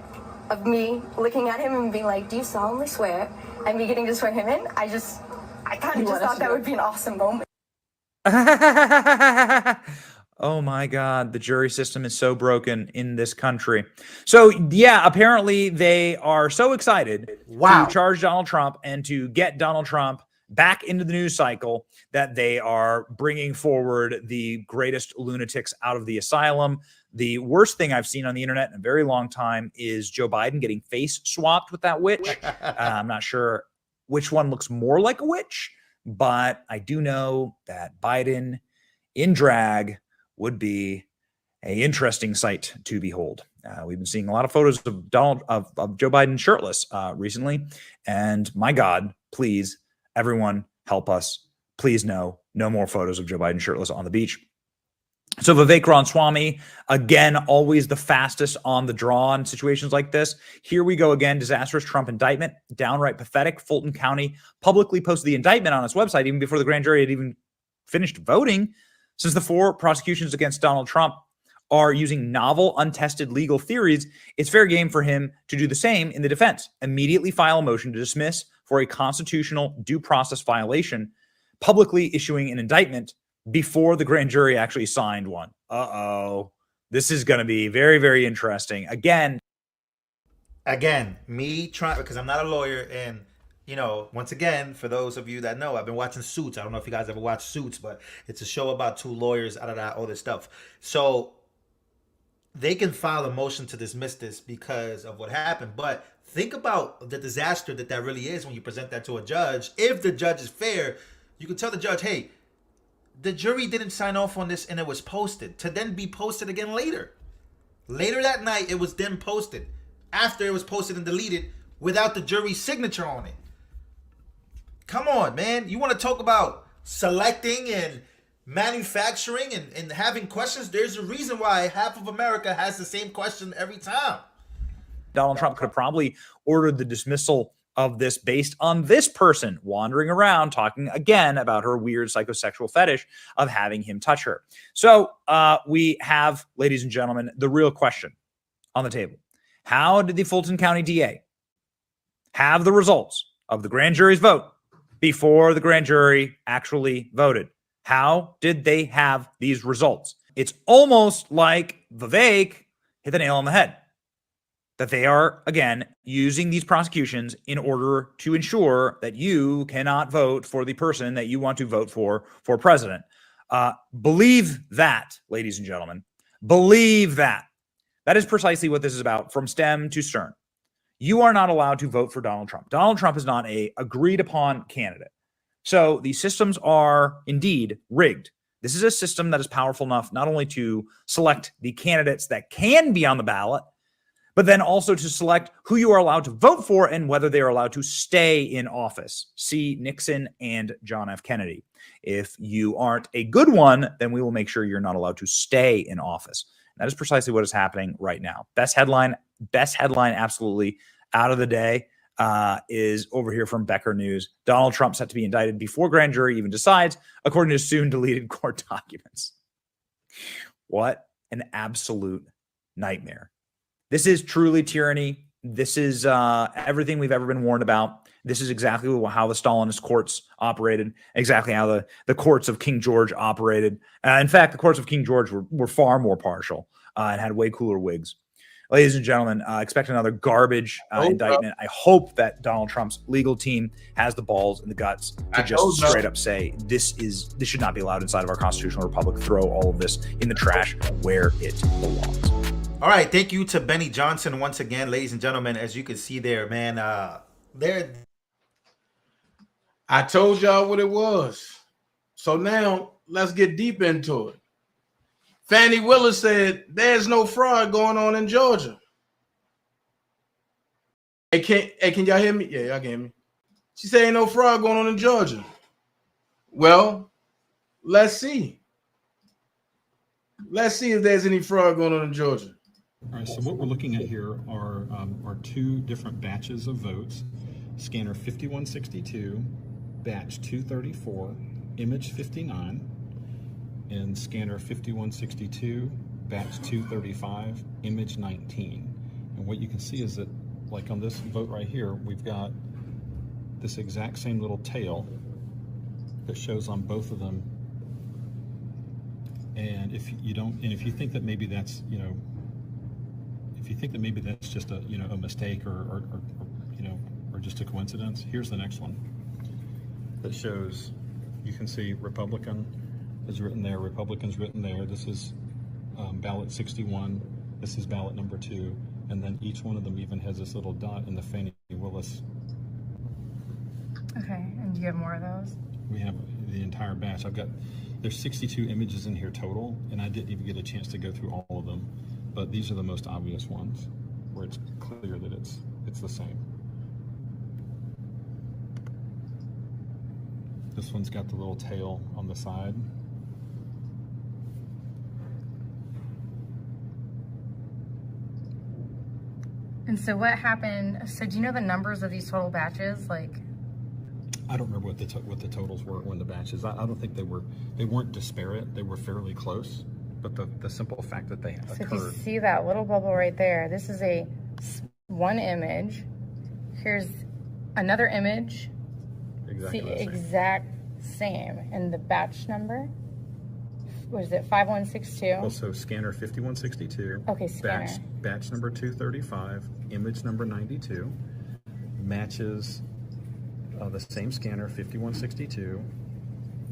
of me looking at him and being like, do you solemnly swear? And me getting to swear him in. I kind of just thought that would be an awesome moment. Oh my God, the jury system is so broken in this country. So yeah, apparently they are so excited to charge Donald Trump and to get Donald Trump back into the news cycle that they are bringing forward the greatest lunatics out of the asylum. The worst thing I've seen on the internet in a very long time is Joe Biden getting face swapped with that witch. I'm not sure which one looks more like a witch, but I do know that Biden in drag would be an interesting sight to behold. We've been seeing a lot of photos of Joe Biden shirtless recently, and my God, please, everyone, help us. Please, no more photos of Joe Biden shirtless on the beach. So Vivek Ramaswamy, again, always the fastest on the draw in situations like this. Here we go again. Disastrous Trump indictment. Downright pathetic. Fulton County publicly posted the indictment on its website even before the grand jury had even finished voting. Since the 4 prosecutions against Donald Trump are using novel, untested legal theories, it's fair game for him to do the same in the defense. Immediately file a motion to dismiss for a constitutional due process violation, publicly issuing an indictment before the grand jury actually signed one. This is going to be very, very interesting. Again, me trying, because I'm not a lawyer, and you know, once again, for those of you that know, I've been watching Suits. I don't know if you guys ever watched Suits, but it's a show about 2 lawyers, all this stuff. So they can file a motion to dismiss this because of what happened, but think about the disaster that really is when you present that to a judge. If the judge is fair, you can tell the judge, hey, the jury didn't sign off on this and it was posted, to then be posted again later. Later that night, it was then posted. After it was posted and deleted without the jury's signature on it. Come on, man. You want to talk about selecting and manufacturing and having questions? There's a reason why half of America has the same question every time. Donald Trump could have probably ordered the dismissal of this based on this person wandering around talking again about her weird psychosexual fetish of having him touch her. So we have, ladies and gentlemen, the real question on the table. How did the Fulton County DA have the results of the grand jury's vote before the grand jury actually voted? How did they have these results? It's almost like Vivek hit the nail on the head. that they are, again, using these prosecutions in order to ensure that you cannot vote for the person that you want to vote for president. Believe that, ladies and gentlemen. Believe that. That is precisely what this is about, from stem to stern. You are not allowed to vote for Donald Trump. Donald Trump is not a agreed upon candidate. So these systems are indeed rigged. This is a system that is powerful enough not only to select the candidates that can be on the ballot, but then also to select who you are allowed to vote for and whether they are allowed to stay in office. See Nixon and John F. Kennedy. If you aren't a good one, then we will make sure you're not allowed to stay in office. That is precisely what is happening right now. Best headline absolutely out of the day is over here from Becker News. Donald Trump set to be indicted before grand jury even decides, according to soon deleted court documents. What an absolute nightmare. This is truly tyranny. This is everything we've ever been warned about. This is exactly how the Stalinist courts operated, exactly how the courts of King George operated. In fact, the courts of King George were far more partial and had way cooler wigs. Ladies and gentlemen, expect another garbage indictment. I hope that Donald Trump's legal team has the balls and the guts to just straight up say this should not be allowed inside of our constitutional republic. Throw all of this in the trash where it belongs. All right, thank you to Benny Johnson once again, ladies and gentlemen. As you can see there, man, I told y'all what it was. So now let's get deep into it. Fannie Willis said there's no fraud going on in Georgia. Hey, can y'all hear me? Yeah, y'all can hear me. She said ain't no fraud going on in Georgia. Well, let's see. Let's see if there's any fraud going on in Georgia. All right, so what we're looking at here are two different batches of votes. Scanner 5162, batch 234, image 59, and scanner 5162, batch 235, image 19. And what you can see is that, like on this vote right here, we've got this exact same little tail that shows on both of them. And if you think that maybe that's, if you think that maybe that's just a mistake or just a coincidence, here's the next one that shows, you can see Republican is written there, Republicans written there. This is ballot 61. This is ballot number 2. And then each one of them even has this little dot in the Fannie Willis. Okay, and do you have more of those? We have the entire batch. There's 62 images in here total, and I didn't even get a chance to go through all of them. But these are the most obvious ones where it's clear that it's the same. This one's got the little tail on the side. And so what happened? So do you know the numbers of these total batches? Like, I don't remember what the totals were when the batches. I don't think they weren't disparate. They were fairly close. But the simple fact that they occurred. So if you see that little bubble right there, this is one image. Here's another image. Exact same. And the batch number, what is it, 5162? Also scanner 5162. Okay, scanner. Batch number 235, image number 92, matches the same scanner 5162,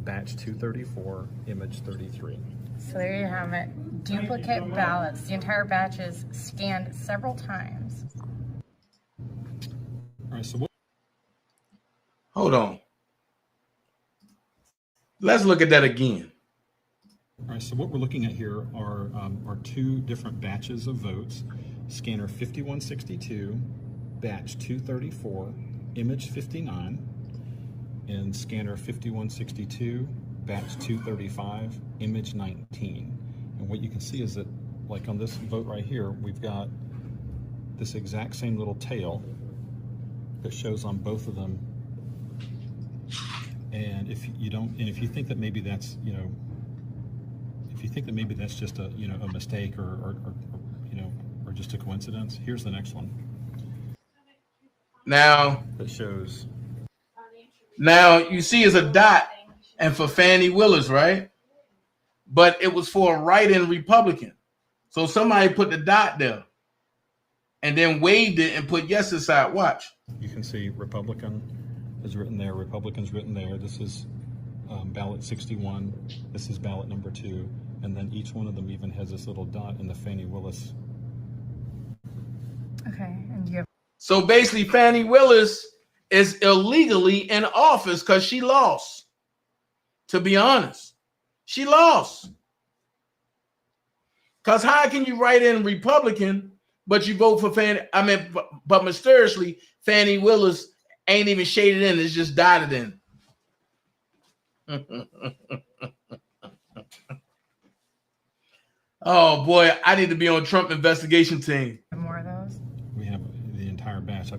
batch 234, image 33. So there you have it. Duplicate ballots. The entire batch is scanned several times. All right, so hold on. Let's look at that again. All right, so what we're looking at here are two different batches of votes. Scanner 5162, batch 234, image 59, and scanner 5162, batch 235, image 19. And what you can see is that, like on this vote right here, we've got this exact same little tail that shows on both of them. And if you think that maybe that's, if you think that maybe that's just a mistake or just a coincidence, here's the next one. Now that shows. Now you see it's a dot, and for Fannie Willis, right? But it was for a write-in Republican, so somebody put the dot there. and then waved it and put yes inside. Watch. You can see Republican is written there, Republicans written there. This is ballot 61. This is ballot number 2. And then each one of them even has this little dot in the Fannie Willis. Okay, and you have. So basically, Fannie Willis is illegally in office because she lost. To be honest, she lost. Because how can you write in Republican, but you vote for Fannie? I mean, but mysteriously, Fannie Willis ain't even shaded in; it's just dotted in. Oh boy, I need to be on Trump investigation team. More of those. We have the entire batch.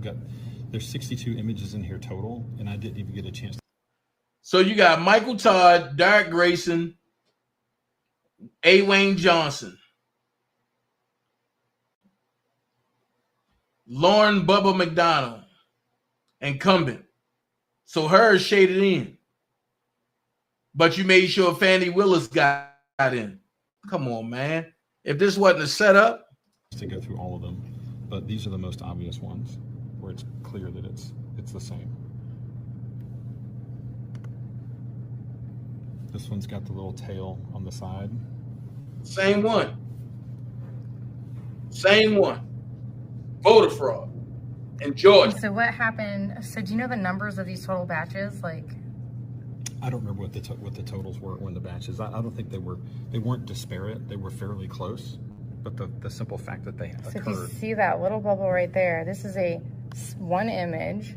There's 62 images in here total, and I didn't even get a chance. So you got Michael Todd, Derek Grayson, A. Wayne Johnson, Lauren Bubba McDonald, incumbent. So her is shaded in. But you made sure Fannie Willis got in. Come on, man. If this wasn't a setup. To go through all of them, but these are the most obvious ones where it's clear that it's the same. This one's got the little tail on the side. Same one. Same one. Voter fraud in Georgia. So what happened? So do you know the numbers of these total batches? Like, I don't remember what the totals were when the batches. I don't think they weren't disparate. They were fairly close. But the simple fact that they so occurred. if you see that little bubble right there, this is one image.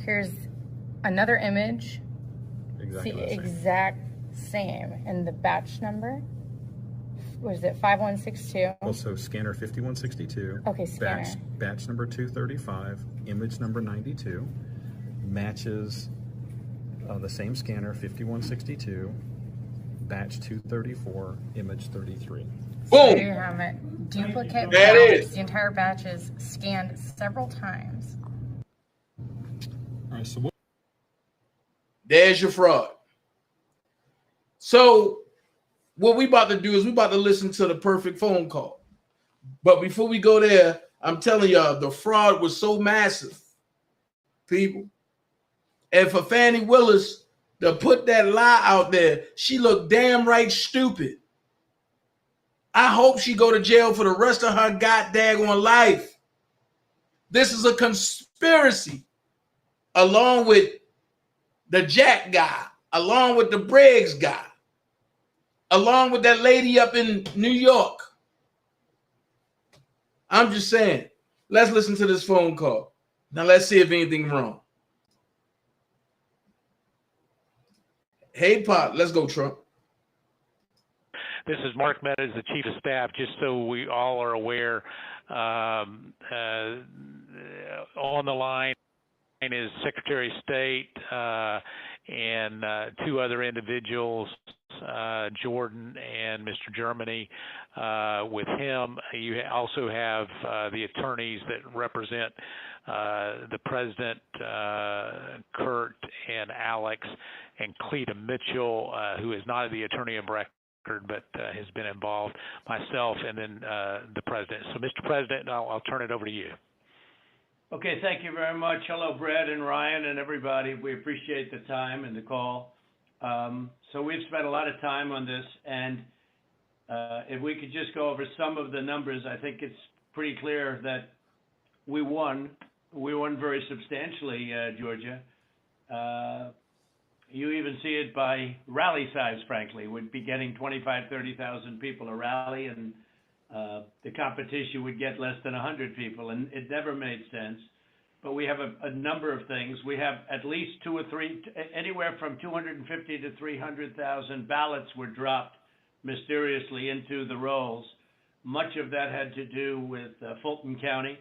Here's another image. Exactly the the same. exact same. And the batch number, was it 5162? Also scanner 5162. Okay, scanner. Batch number 235, image number 92, matches the same scanner 5162, batch 234, image 33. Boom! So there you have it. Duplicate ballots. The entire batch is scanned several times. All right, so what? There's your fraud. So what we about to do is we about to listen to the perfect phone call. But before we go there, I'm telling y'all, the fraud was so massive, people. And for Fannie Willis to put that lie out there, she looked damn right stupid. I hope she go to jail for the rest of her goddamn life. This is a conspiracy, along with the Jack guy, along with the Briggs guy, along with that lady up in New York. I'm just saying, let's listen to this phone call. Now let's see if anything's wrong. Hey, Pop, let's go, Trump. This is Mark Meadows, the Chief of Staff, just so we all are aware. On the line is Secretary of State and two other individuals, Jordan and Mr. Germany. With him, you also have the attorneys that represent the President, Kurt and Alex, and Cleta Mitchell, who is not the attorney of record, but has been involved, myself, and then the President. So, Mr. President, I'll turn it over to you. Okay, thank you very much. Hello, Brad and Ryan and everybody. We appreciate the time and the call. So we've spent a lot of time on this, and if we could just go over some of the numbers, I think it's pretty clear that we won. We won very substantially, Georgia. You even see it by rally size, frankly. We'd be getting 25,000, 30,000 people a rally, and the competition would get less than 100 people, and it never made sense. But we have a number of things. We have at least two or three, anywhere from 250 to 300,000 ballots were dropped mysteriously into the rolls. Much of that had to do with Fulton County,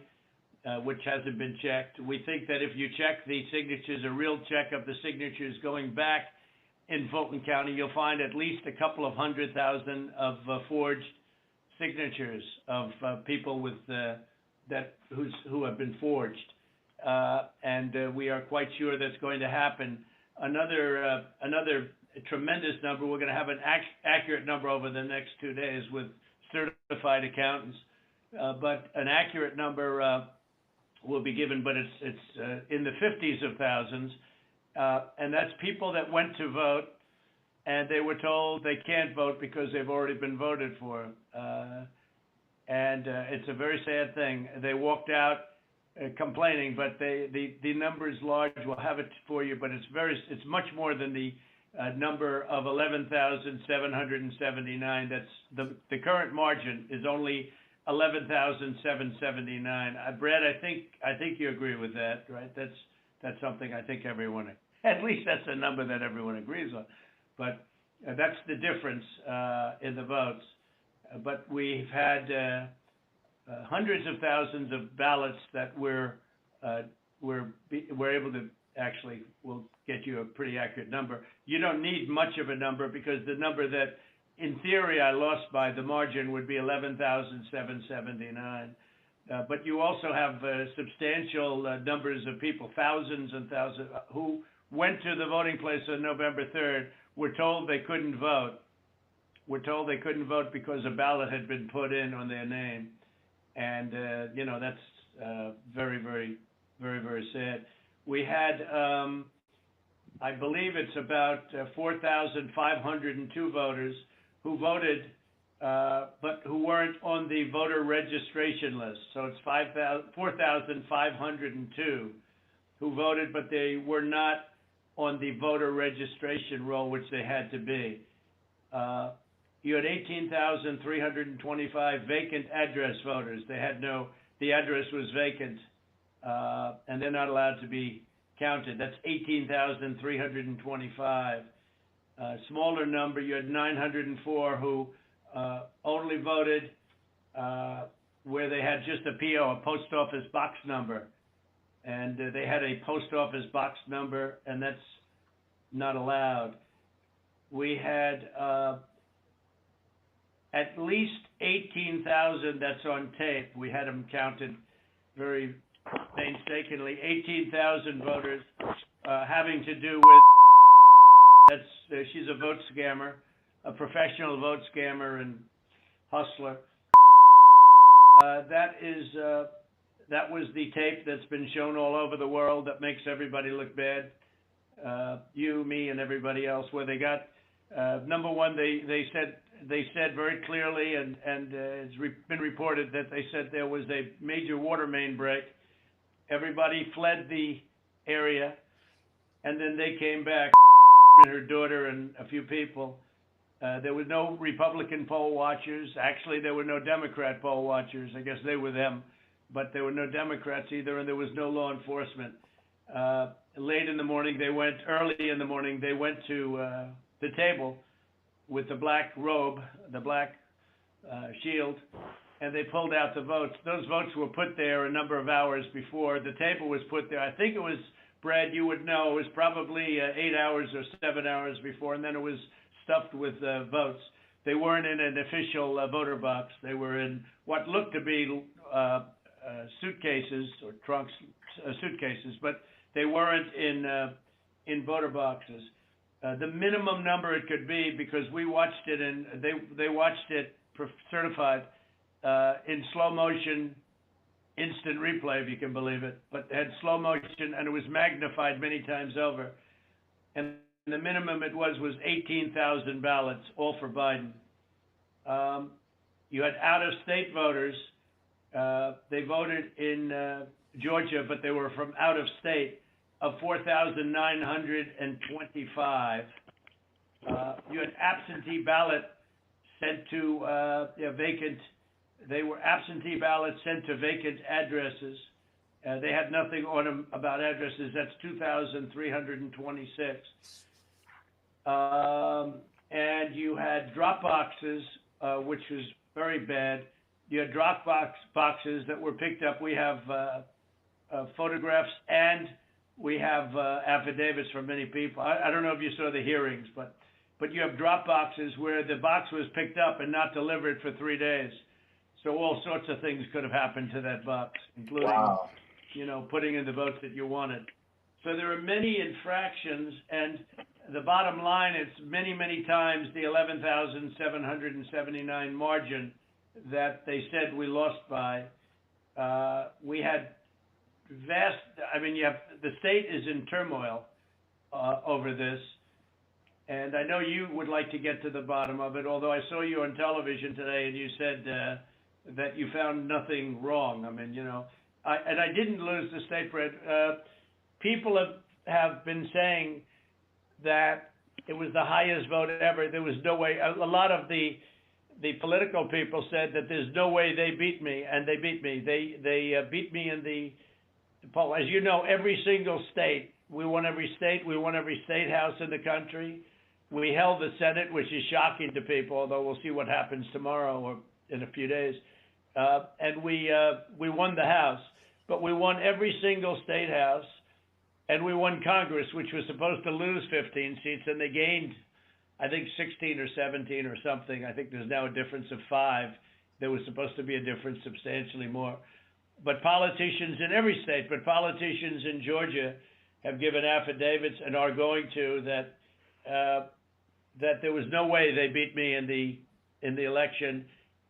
which hasn't been checked. We think that if you check the signatures, a real check of the signatures going back in Fulton County, you'll find at least a couple of 100,000 of forged signatures of people with who have been forged, and we are quite sure that's going to happen. Another tremendous number. We're going to have an accurate number over the next 2 days with certified accountants. but an accurate number will be given, but it's in the 50s of thousands, and that's people that went to vote and they were told they can't vote because they've already been voted for, and it's a very sad thing. They walked out complaining, but the number is large. We'll have it for you, but it's much more than the number of 11,779. That's the current margin is only 11,779. Brad, I think you agree with that, right? That's something I think everyone, at least that's a number that everyone agrees on. But that's the difference in the votes. But we've had hundreds of thousands of ballots that we're able to actually, we'll get you a pretty accurate number. You don't need much of a number because the number that in theory I lost by the margin would be 11,779. But you also have substantial numbers of people, thousands and thousands, who went to the voting place on November 3rd, were told they couldn't vote. Were told they couldn't vote because a ballot had been put in on their name. And, that's very, very, very, very sad. We had, I believe it's about 4,502 voters who voted, but who weren't on the voter registration list. So it's 4,502 who voted, but they were not on the voter registration roll, which they had to be. You had 18,325 vacant address voters. They had the address was vacant, and they're not allowed to be counted. That's 18,325. Smaller number, you had 904 who only voted where they had just a PO, a post office box number. And they had a post office box number, and that's not allowed. We had at least 18,000, that's on tape. We had them counted very painstakingly. 18,000 voters having to do with, she's a vote scammer, a professional vote scammer and hustler. That was the tape that's been shown all over the world that makes everybody look bad. You, me, and everybody else. Where they got number one, they said very clearly, and it's been reported that they said there was a major water main break. Everybody fled the area, and then they came back. And her daughter and a few people. There were no Republican poll watchers. Actually, there were no Democrat poll watchers. I guess they were them. But there were no Democrats either, and there was no law enforcement. Early in the morning, they went to the table with the black robe, the black shield, and they pulled out the votes. Those votes were put there a number of hours before. The table was put there. I think it was, Brad, you would know, it was probably 8 hours or 7 hours before, and then it was stuffed with votes. They weren't in an official voter box. They were in what looked to be suitcases or trunks, suitcases, but they weren't in voter boxes. The minimum number it could be, because we watched it and they watched it certified in slow motion, instant replay, if you can believe it, but had slow motion, and it was magnified many times over. And the minimum it was 18,000 ballots, all for Biden. You had out-of-state voters. They voted in Georgia, but they were from out of state, of 4,925. You had absentee ballot sent to vacant. They were absentee ballots sent to vacant addresses. They had nothing on them about addresses. That's 2,326. And you had drop boxes, which was very bad. You had drop boxes that were picked up. We have photographs, and we have affidavits from many people. I don't know if you saw the hearings, but you have drop boxes where the box was picked up and not delivered for 3 days. So all sorts of things could have happened to that box, including, putting in the votes that you wanted. So there are many infractions, and the bottom line, it's many, many times the 11,779 margin that they said we lost by. We had vast, I mean, the state is in turmoil over this. And I know you would like to get to the bottom of it, although I saw you on television today and you said that you found nothing wrong. I mean, you know, and I didn't lose the state, Fred. People have been saying that it was the highest vote ever. There was no way. A lot of the political people said that there's no way they beat me, and they beat me. They beat me in the poll. As you know, every single state, we won every state. We won every state house in the country. We held the Senate, which is shocking to people, although we'll see what happens tomorrow or in a few days. And we won the House, but we won every single state house, and we won Congress, which was supposed to lose 15 seats, and they gained, I think, 16 or 17 or something. I think there's now a difference of 5. There was supposed to be a difference substantially more. But politicians in every state, but politicians in Georgia have given affidavits and are going to that there was no way they beat me in the election,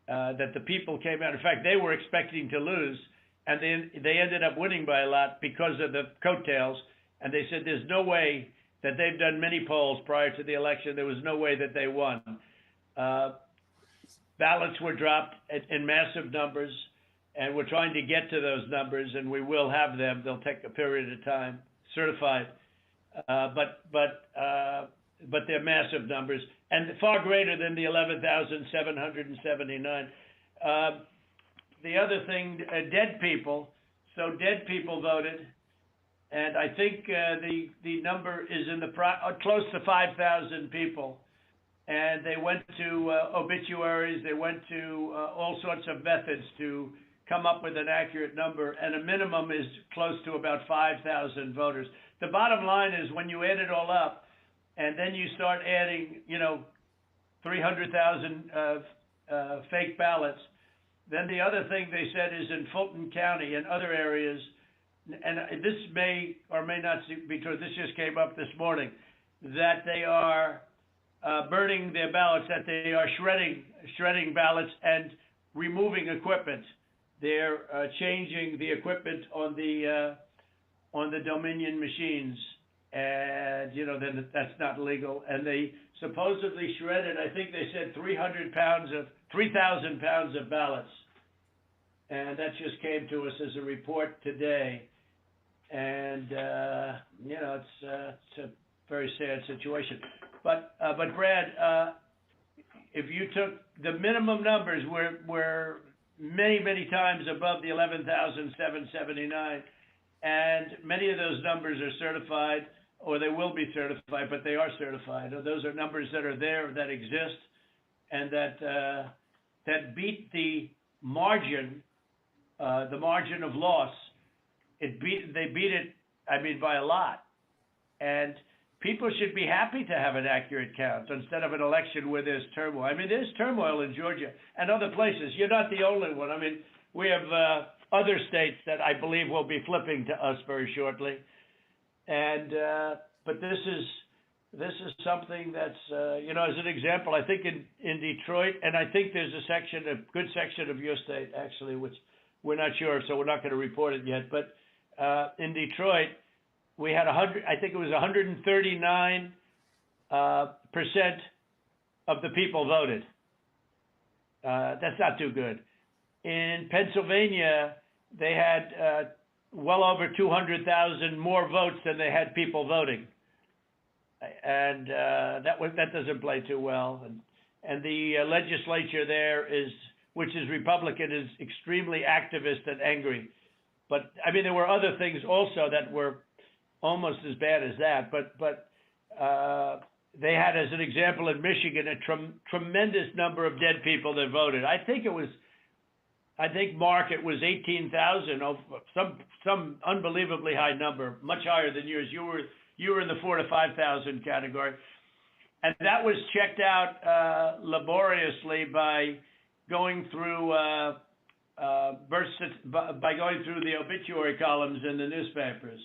that the people came out. In fact, they were expecting to lose, and they ended up winning by a lot because of the coattails. And they said there's no way that they've done many polls prior to the election. There was no way that they won. Ballots were dropped in massive numbers, and we're trying to get to those numbers, and we will have them. They'll take a period of time, certified, but they're massive numbers and far greater than the 11,779. The other thing, dead people. So dead people voted, and I think the number is in the close to 5,000 people. And they went to obituaries. They went to all sorts of methods to come up with an accurate number, and a minimum is close to about 5,000 voters. The bottom line is when you add it all up, and then you start adding, 300,000 fake ballots, then the other thing they said is in Fulton County and other areas, and this may or may not be true, this just came up this morning, that they are burning their ballots, that they are shredding ballots and removing equipment. They're changing the equipment on the Dominion machines, and then that's not legal. And they supposedly shredded, I think they said 3,000 pounds of ballots, and that just came to us as a report today. And it's a very sad situation. But Brad, if you took the minimum numbers, were many times above the 11,779, and many of those numbers are certified, or they will be certified, but they are certified. Those are numbers that are there, that exist, and that beat the margin of loss. They beat it, by a lot, and people should be happy to have an accurate count instead of an election where there's turmoil. There's turmoil in Georgia and other places. You're not the only one. We have other states that I believe will be flipping to us very shortly. And but this is something that's as an example. I think in Detroit, and I think there's a good section of your state actually, which we're not sure, so we're not going to report it yet. But in Detroit, we had 139% of the people voted. That's not too good. In Pennsylvania, they had well over 200,000 more votes than they had people voting, and that doesn't play too well. And the legislature there which is Republican, is extremely activist and angry. But there were other things also that were almost as bad as that, but they had, as an example, in Michigan, a tremendous number of dead people that voted. I think Mark, it was 18,000, some unbelievably high number, much higher than yours. You were in the 4,000 to 5,000 category, and that was checked out laboriously by going through the obituary columns in the newspapers.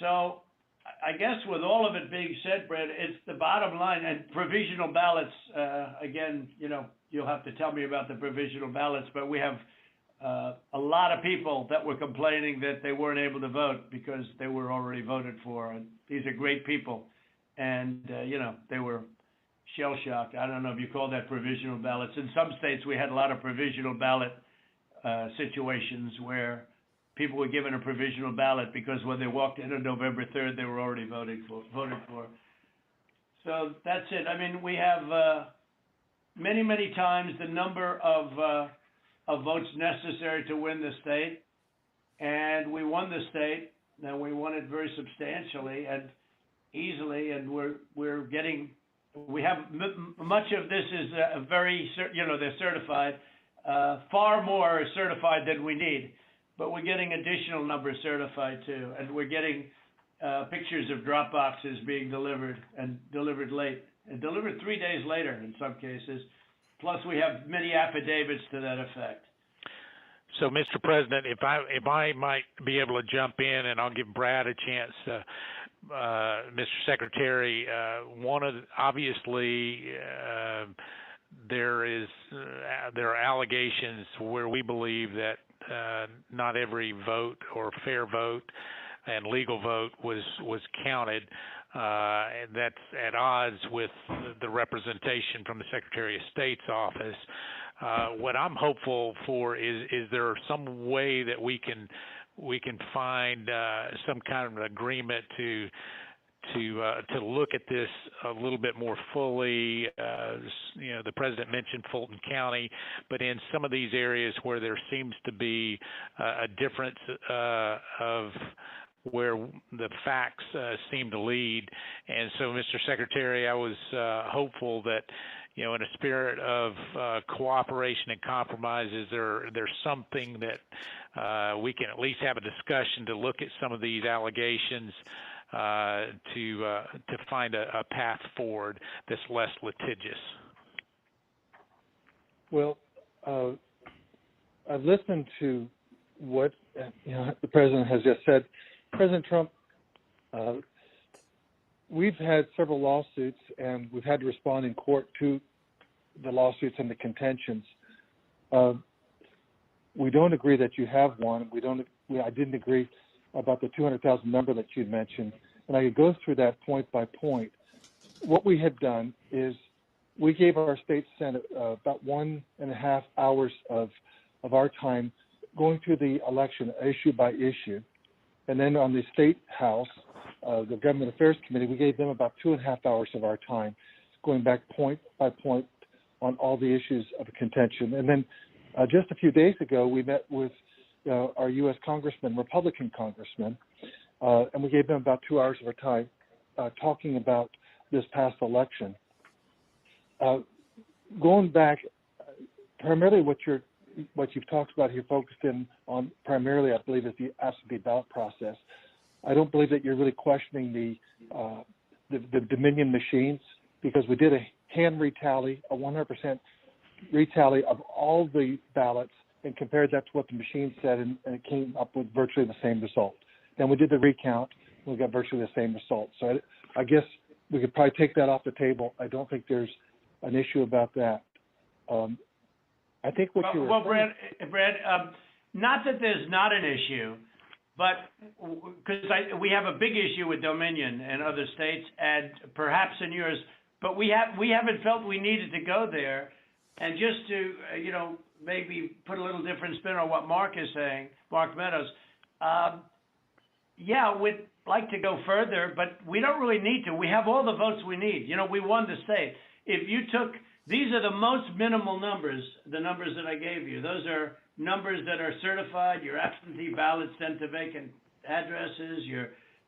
So I guess with all of it being said, Brad, it's the bottom line. And provisional ballots, again, you'll have to tell me about the provisional ballots, but we have a lot of people that were complaining that they weren't able to vote because they were already voted for. And these are great people. And, they were shell-shocked. I don't know if you call that provisional ballots. In some states, we had a lot of provisional ballot situations where people were given a provisional ballot because when they walked in on November 3rd, they were already voted for. So that's it. I mean, we have many, many times the number of votes necessary to win the state, and we won the state, and we won it very substantially and easily, and we have much of this is very, they're certified. Far more is certified than we need, but we're getting additional numbers certified too, and we're getting pictures of drop boxes being delivered and delivered late and delivered 3 days later in some cases. Plus, we have many affidavits to that effect. So, Mr. President, if I might be able to jump in, and I'll give Brad a chance, Mr. Secretary, obviously there are allegations where we believe that not every vote or fair vote and legal vote was counted. And that's at odds with the representation from the Secretary of State's office. What I'm hopeful for is there some way that we can find some kind of an agreement to look at this a little bit more fully. The president mentioned Fulton County, but in some of these areas where there seems to be a difference of where the facts seem to lead. And so, Mr. Secretary, I was hopeful that, in a spirit of cooperation and compromises, there's something that we can at least have a discussion to look at some of these allegations to find a path forward that's less litigious. Well, I've listened to what the president has just said. President Trump, we've had several lawsuits, and we've had to respond in court to the lawsuits and the contentions. We don't agree that you have one. I didn't agree about the 200,000 number that you mentioned, and I could go through that point by point. What we had done is we gave our state senate about 1.5 hours of our time going through the election issue by issue. And then on the State House, the Government Affairs Committee, we gave them about 2.5 hours of our time, going back point by point on all the issues of contention. And then just a few days ago, we met with our U.S. congressman, Republican congressman, and we gave them about 2 hours of our time talking about this past election. Going back, primarily what you've talked about here, focused in on primarily, I believe, is the absentee ballot process. I don't believe that you're really questioning the Dominion machines, because we did a hand retally, a 100% retally of all the ballots, and compared that to what the machine said, and it came up with virtually the same result. Then we did the recount, and we got virtually the same result. So I guess we could probably take that off the table. I don't think there's an issue about that. I think what you were Brad, not that there's not an issue, but because we have a big issue with Dominion and other states, and perhaps in yours, but we haven't felt we needed to go there. And just to maybe put a little different spin on what Mark is saying, Mark Meadows, we'd like to go further, but we don't really need to. We have all the votes we need. We won the state. If you took These are the most minimal numbers, the numbers that I gave you. Those are numbers that are certified, your absentee ballots sent to vacant addresses,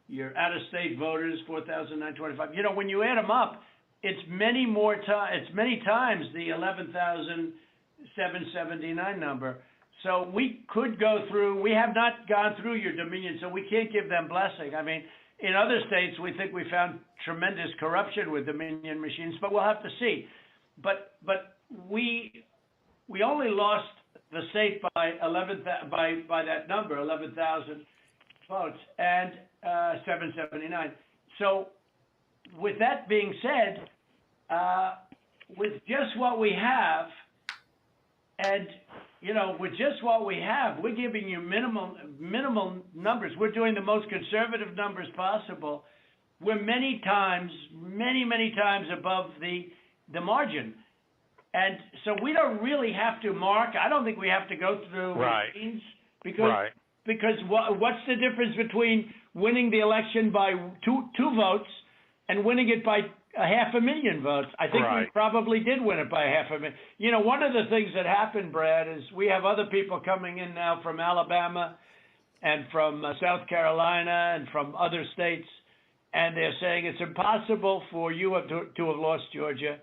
your out-of-state voters, 4,925. When you add them up, it's many times the 11,779 number. So we could go through. We have not gone through your Dominion, so we can't give them blessing. I mean, in other states, we think we found tremendous corruption with Dominion machines, but we'll have to see. But we only lost the state by that number, 11,000 votes, and 779. So with that being said, with just what we have, and with just what we have, we're giving you minimal numbers. We're doing the most conservative numbers possible. We're many times above the margin. And so we don't really have to, Mark, I don't think we have to go through routines because what's the difference between winning the election by two votes and winning it by 500,000 votes? I think we probably did win it by 500,000. One of the things that happened, Brad, is we have other people coming in now from Alabama and from South Carolina and from other states, and they're saying it's impossible for you to have lost Georgia.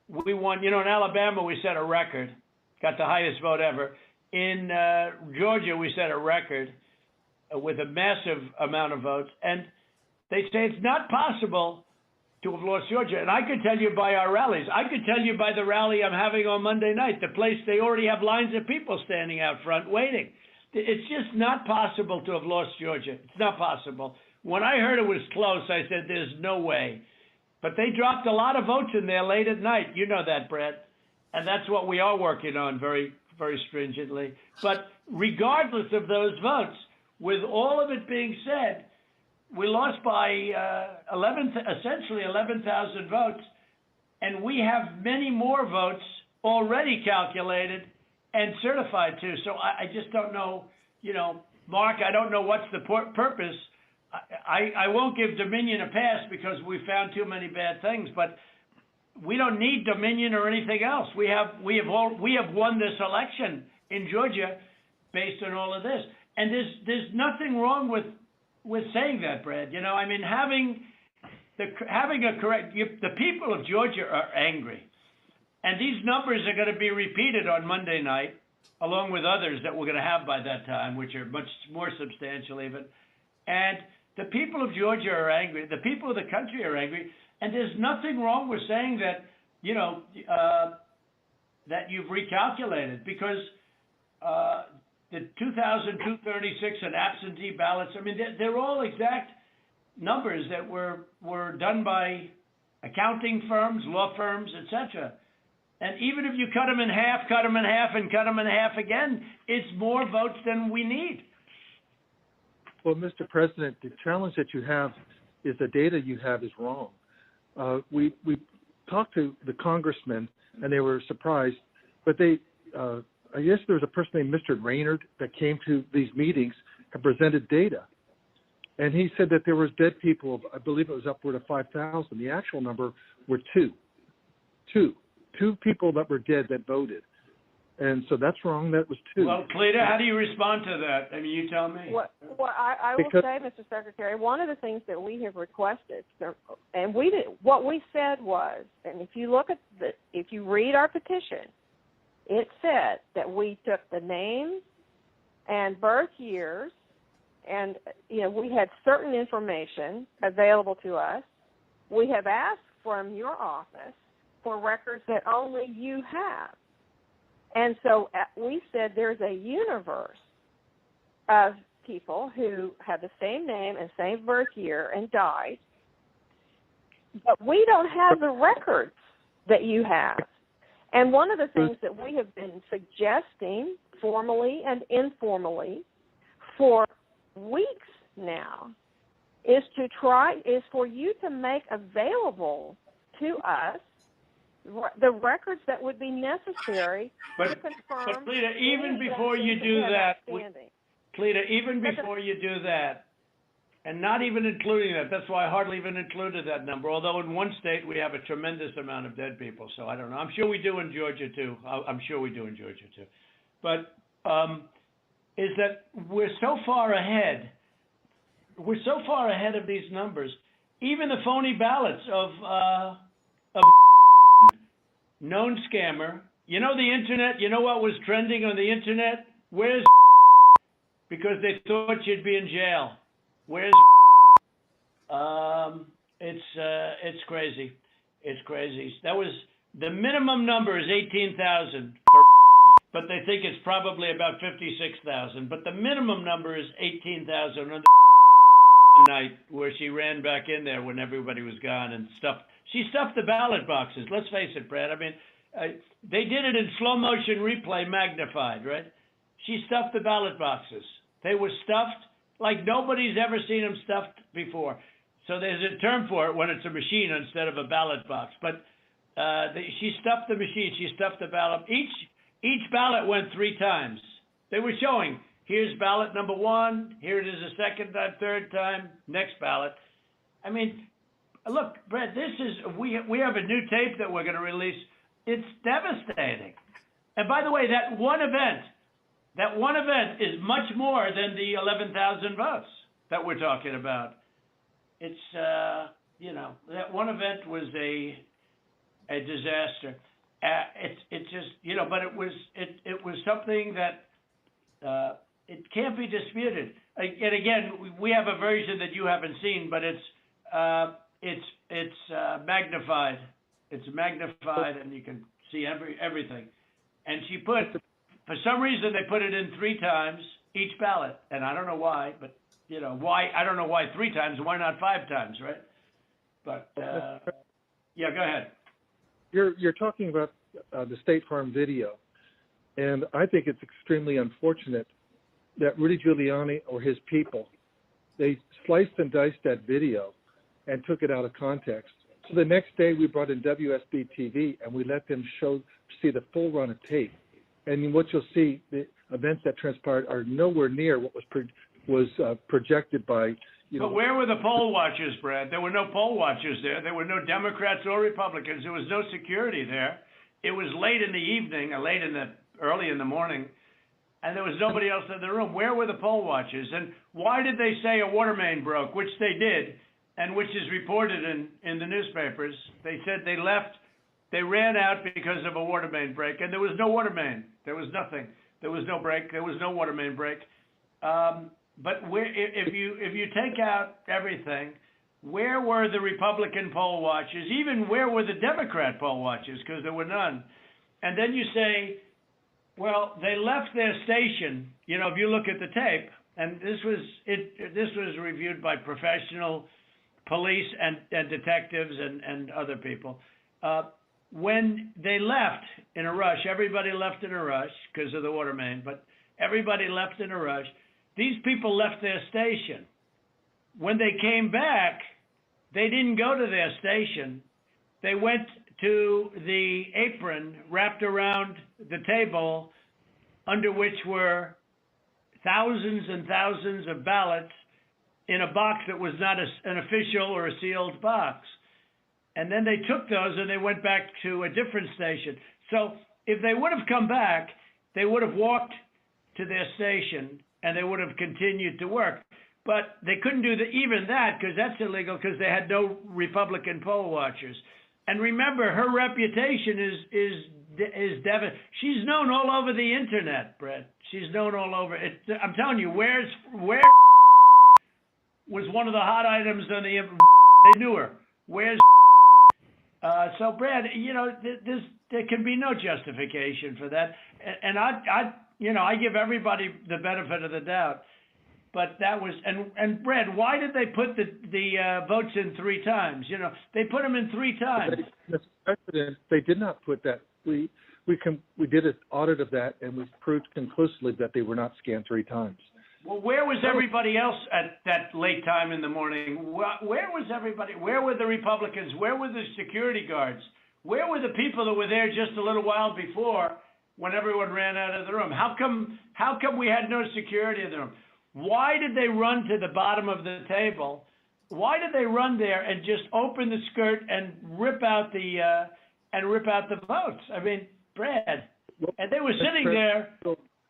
We won, in Alabama we set a record, got the highest vote ever. In Georgia we set a record with a massive amount of votes, and they say it's not possible to have lost Georgia. And I could tell you by our rallies. I could tell you by the rally I'm having on Monday night, the place they already have lines of people standing out front waiting. It's just not possible to have lost Georgia. It's not possible. When I heard it was close, I said, there's no way. But they dropped a lot of votes in there late at night. You know that, Brett. And that's what we are working on very, very stringently. But regardless of those votes, with all of it being said, we lost by essentially 11,000 votes, and we have many more votes already calculated and certified too. So I just don't know, Mark, I don't know what's the purpose. I won't give Dominion a pass because we found too many bad things, but we don't need Dominion or anything else. We have won this election in Georgia based on all of this, and there's nothing wrong with saying that, Brad. Having a correct. The people of Georgia are angry, and these numbers are going to be repeated on Monday night, along with others that we're going to have by that time, which are much more substantial even. And the people of Georgia are angry. The people of the country are angry, and there's nothing wrong with saying that. That you've recalculated because. The 2,236 and absentee ballots, they're all exact numbers that were done by accounting firms, law firms, etc. And even if you cut them in half, and cut them in half again, it's more votes than we need. Well, Mr. President, the challenge that you have is the data you have is wrong. We talked to the congressmen, and they were surprised, but they I guess there was a person named Mr. Raynard that came to these meetings and presented data. And he said that there was dead people, I believe it was upward of 5,000. The actual number were two people that were dead that voted. And so that's wrong. That was two. Well, Cleta, how do you respond to that? You tell me. Well, I will say, Mr. Secretary, one of the things that we have requested, and what we said was, and if you read our petition, it said that we took the names and birth years, and we had certain information available to us. We have asked from your office for records that only you have. And so we said there's a universe of people who have the same name and same birth year and died, but we don't have the records that you have. And one of the things that we have been suggesting formally and informally for weeks now is for you to make available to us the records that would be necessary to confirm. But Cleta, even before you do that, and not even including that, that's why I hardly even included that number, although in one state we have a tremendous amount of dead people, so I don't know. I'm sure we do in Georgia too. But is that we're so far ahead of these numbers. Even the phony ballots of known scammer. You know the internet, you know what was trending on the internet? Where's because they thought you'd be in jail. Where's it's crazy. It's crazy. That was the minimum number is 18,000 for, but they think it's probably about 56,000. But the minimum number is 18,000 on the night where she ran back in there when everybody was gone and she stuffed the ballot boxes. Let's face it, Brad. I mean, they did it in slow motion replay magnified, right? She stuffed the ballot boxes. They were stuffed like nobody's ever seen them stuffed before. So there's a term for it when it's a machine instead of a ballot box. But she stuffed the machine. She stuffed the ballot. Each ballot went 3 times. They were showing, here's ballot number 1. Here it is a second time, third time, next ballot. I mean, look, Brett, we have a new tape that we're going to release. It's devastating. And by the way, that one event is much more than the 11,000 votes that we're talking about. It's, that one event was a disaster. It just, but it was something that it can't be disputed. And again, we have a version that you haven't seen, but it's magnified. It's magnified, and you can see everything. And she for some reason, they put it in 3 times each ballot, and I don't know why, but why? I don't know why 3 times. Why not 5 times, right? But yeah, go ahead. You're talking about the State Farm video, and I think it's extremely unfortunate that Rudy Giuliani or his people, they sliced and diced that video and took it out of context. So the next day we brought in WSB TV and we let them see the full run of tape. And what you'll see, the events that transpired are nowhere near what was projected by, But where were the poll watchers, Brad? There were no poll watchers there. There were no Democrats or Republicans. There was no security there. It was late in the evening, early in the morning, and there was nobody else in the room. Where were the poll watchers? And why did they say a water main broke, which they did, and which is reported in the newspapers? They said they left. They ran out because of a water main break, and there was no water main. There was nothing. There was no break. There was no water main break. But if you take out everything, where were the Republican poll watchers? Even where were the Democrat poll watchers? Because there were none. And then you say, well, they left their station. If you look at the tape, and this was reviewed by professional police and detectives and other people. When they left in a rush, everybody left in a rush because of the water main, but everybody left in a rush. These people left their station. When they came back, they didn't go to their station. They went to the apron wrapped around the table under which were thousands and thousands of ballots in a box that was not an official or a sealed box. And then they took those and they went back to a different station. So if they would have come back, they would have walked to their station and they would have continued to work. But they couldn't do even that because that's illegal because they had no Republican poll watchers. And remember, her reputation is devastating. She's known all over the internet, Brett. She's known all over. I'm telling you, where was one of the hot items on the. They knew her. Where's so Brad? There can be no justification for that. And I give everybody the benefit of the doubt. But that was and Brad, why did they put the votes in 3 times? They put them in 3 times. Mr. President, they did not put that. We did an audit of that, and we proved conclusively that they were not scanned 3 times. Well, where was everybody else at that late time in the morning? Where was everybody? Where were the Republicans? Where were the security guards? Where were the people that were there just a little while before when everyone ran out of the room? How come we had no security in the room? Why did they run to the bottom of the table? Why did they run there and just open the skirt and rip out the votes? I mean, Brad, and they were sitting there,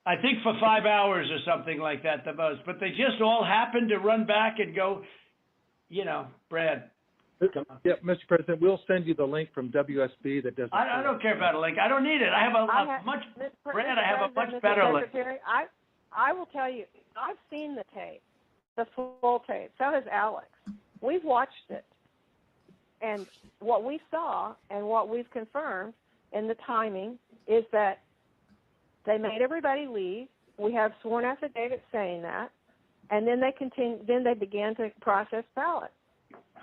I think for 5 hours or something like that, the votes. But they just all happened to run back and go, Brad. Yeah, Mr. President, we'll send you the link from WSB that does. I don't care about a link. I don't need it. I have a much better link. I will tell you, I've seen the tape, the full tape. So has Alex. We've watched it. And what we saw and what we've confirmed in the timing is that they made everybody leave. We have sworn affidavits saying that. and then they began to process ballots.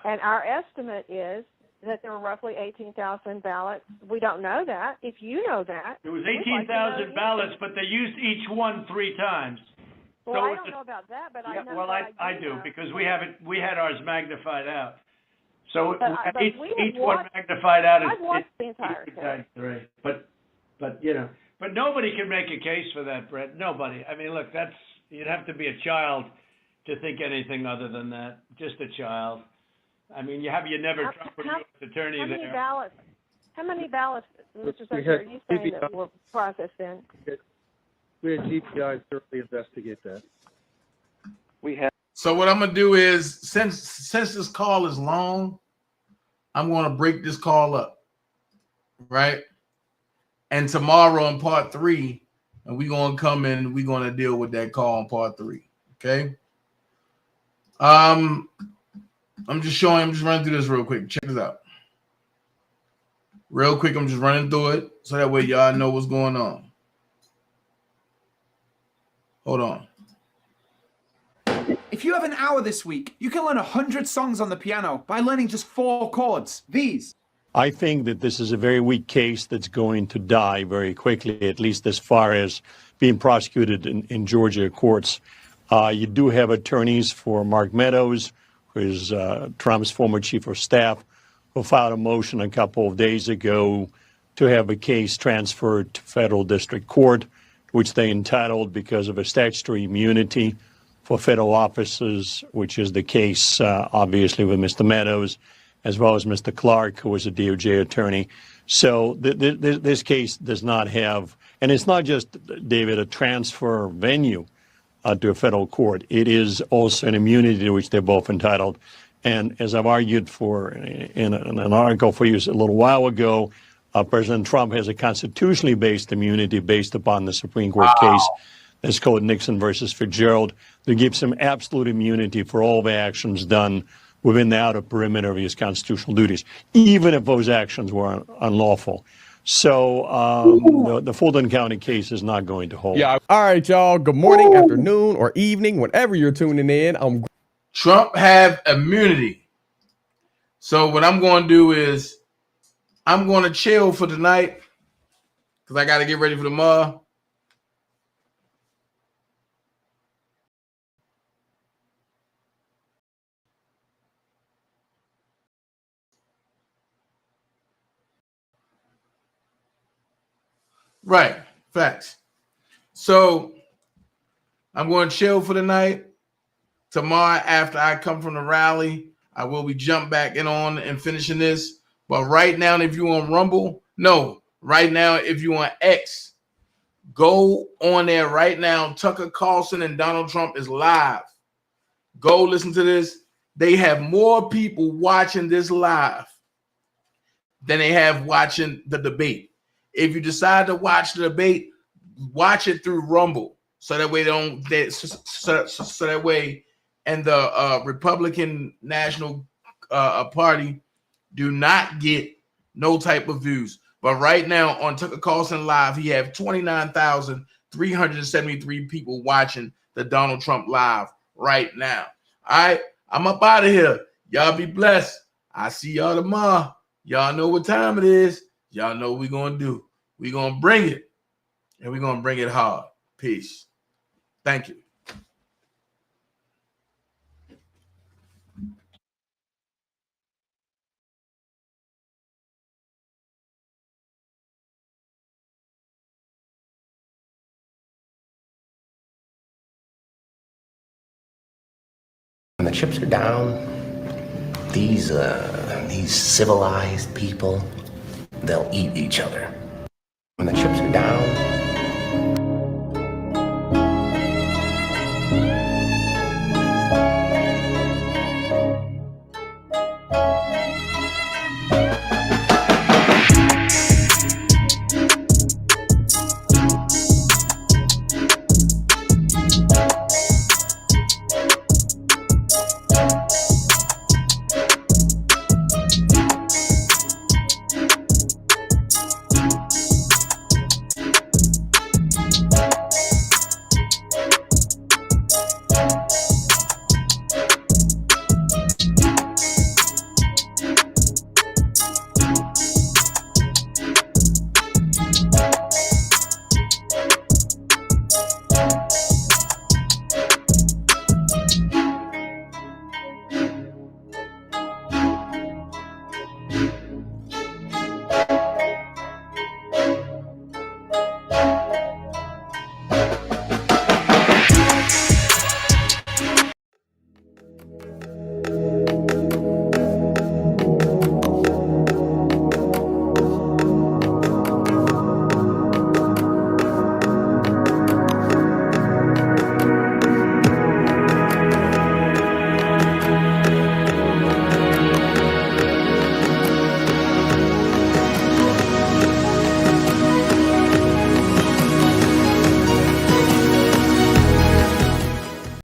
And our estimate is that there were roughly 18,000 ballots. We don't know that. If you know that. There was 18,000 ballots, but they used each one 3 times. Well, so I don't know about that, but I know. Well, I do because we had ours magnified out. So each one magnified out is. I've watched the entire thing. But nobody can make a case for that, Brett. Nobody. I mean, look, you'd have to be a child to think anything other than that. Just a child. I mean, you never Trump for U.S. attorney there. How many ballots, Mr. Secretary, are you saying that were processed in? We had GPI thoroughly investigate that. So what I'm gonna do is, since this call is long, I'm gonna break this call up, right? And tomorrow in part 3, and we're gonna come in, we're gonna deal with that call in part 3. Okay. I'm just running through this real quick. Check this out. Real quick, I'm just running through it so that way y'all know what's going on. Hold on. If you have an hour this week, you can learn 100 songs on the piano by learning just 4 chords. These. I think that this is a very weak case that's going to die very quickly, at least as far as being prosecuted in Georgia courts. You do have attorneys for Mark Meadows, who is Trump's former chief of staff, who filed a motion a couple of days ago to have a case transferred to federal district court, which they entitled because of a statutory immunity for federal officers, which is the case, obviously, with Mr. Meadows, as well as Mr. Clark, who was a DOJ attorney. So this case does not have, and it's not just, David, a transfer venue to a federal court. It is also an immunity to which they're both entitled. And as I've argued for in an article for you a little while ago, President Trump has a constitutionally based immunity based upon the Supreme Court case that's called Nixon versus Fitzgerald, that gives him absolute immunity for all the actions done within the outer perimeter of his constitutional duties, even if those actions were unlawful. So the Fulton County case is not going to hold. Yeah. All right, y'all. Good morning, afternoon, or evening, whenever you're tuning in. Trump have immunity. So what I'm going to do is I'm going to chill for tonight because I got to get ready for tomorrow. Right. Facts. So I'm going to chill for the night. Tomorrow, after I come from the rally, I will be jump back in on and finishing this. But right now, if you on Rumble, no. Right now, if you on X, go on there right now. Tucker Carlson and Donald Trump is live. Go listen to this. They have more people watching this live than they have watching the debate. If you decide to watch the debate, watch it through Rumble, so that way so that way, and the Republican National Party do not get no type of views. But right now on Tucker Carlson Live, he have 29,373 people watching the Donald Trump Live right now. All right, I'm up out of here. Y'all be blessed. I see y'all tomorrow. Y'all know what time it is. Y'all know what we're going to do. We're going to bring it, and we're going to bring it hard. Peace. Thank you. When the chips are down, these civilized people, they'll eat each other. When the chips are down,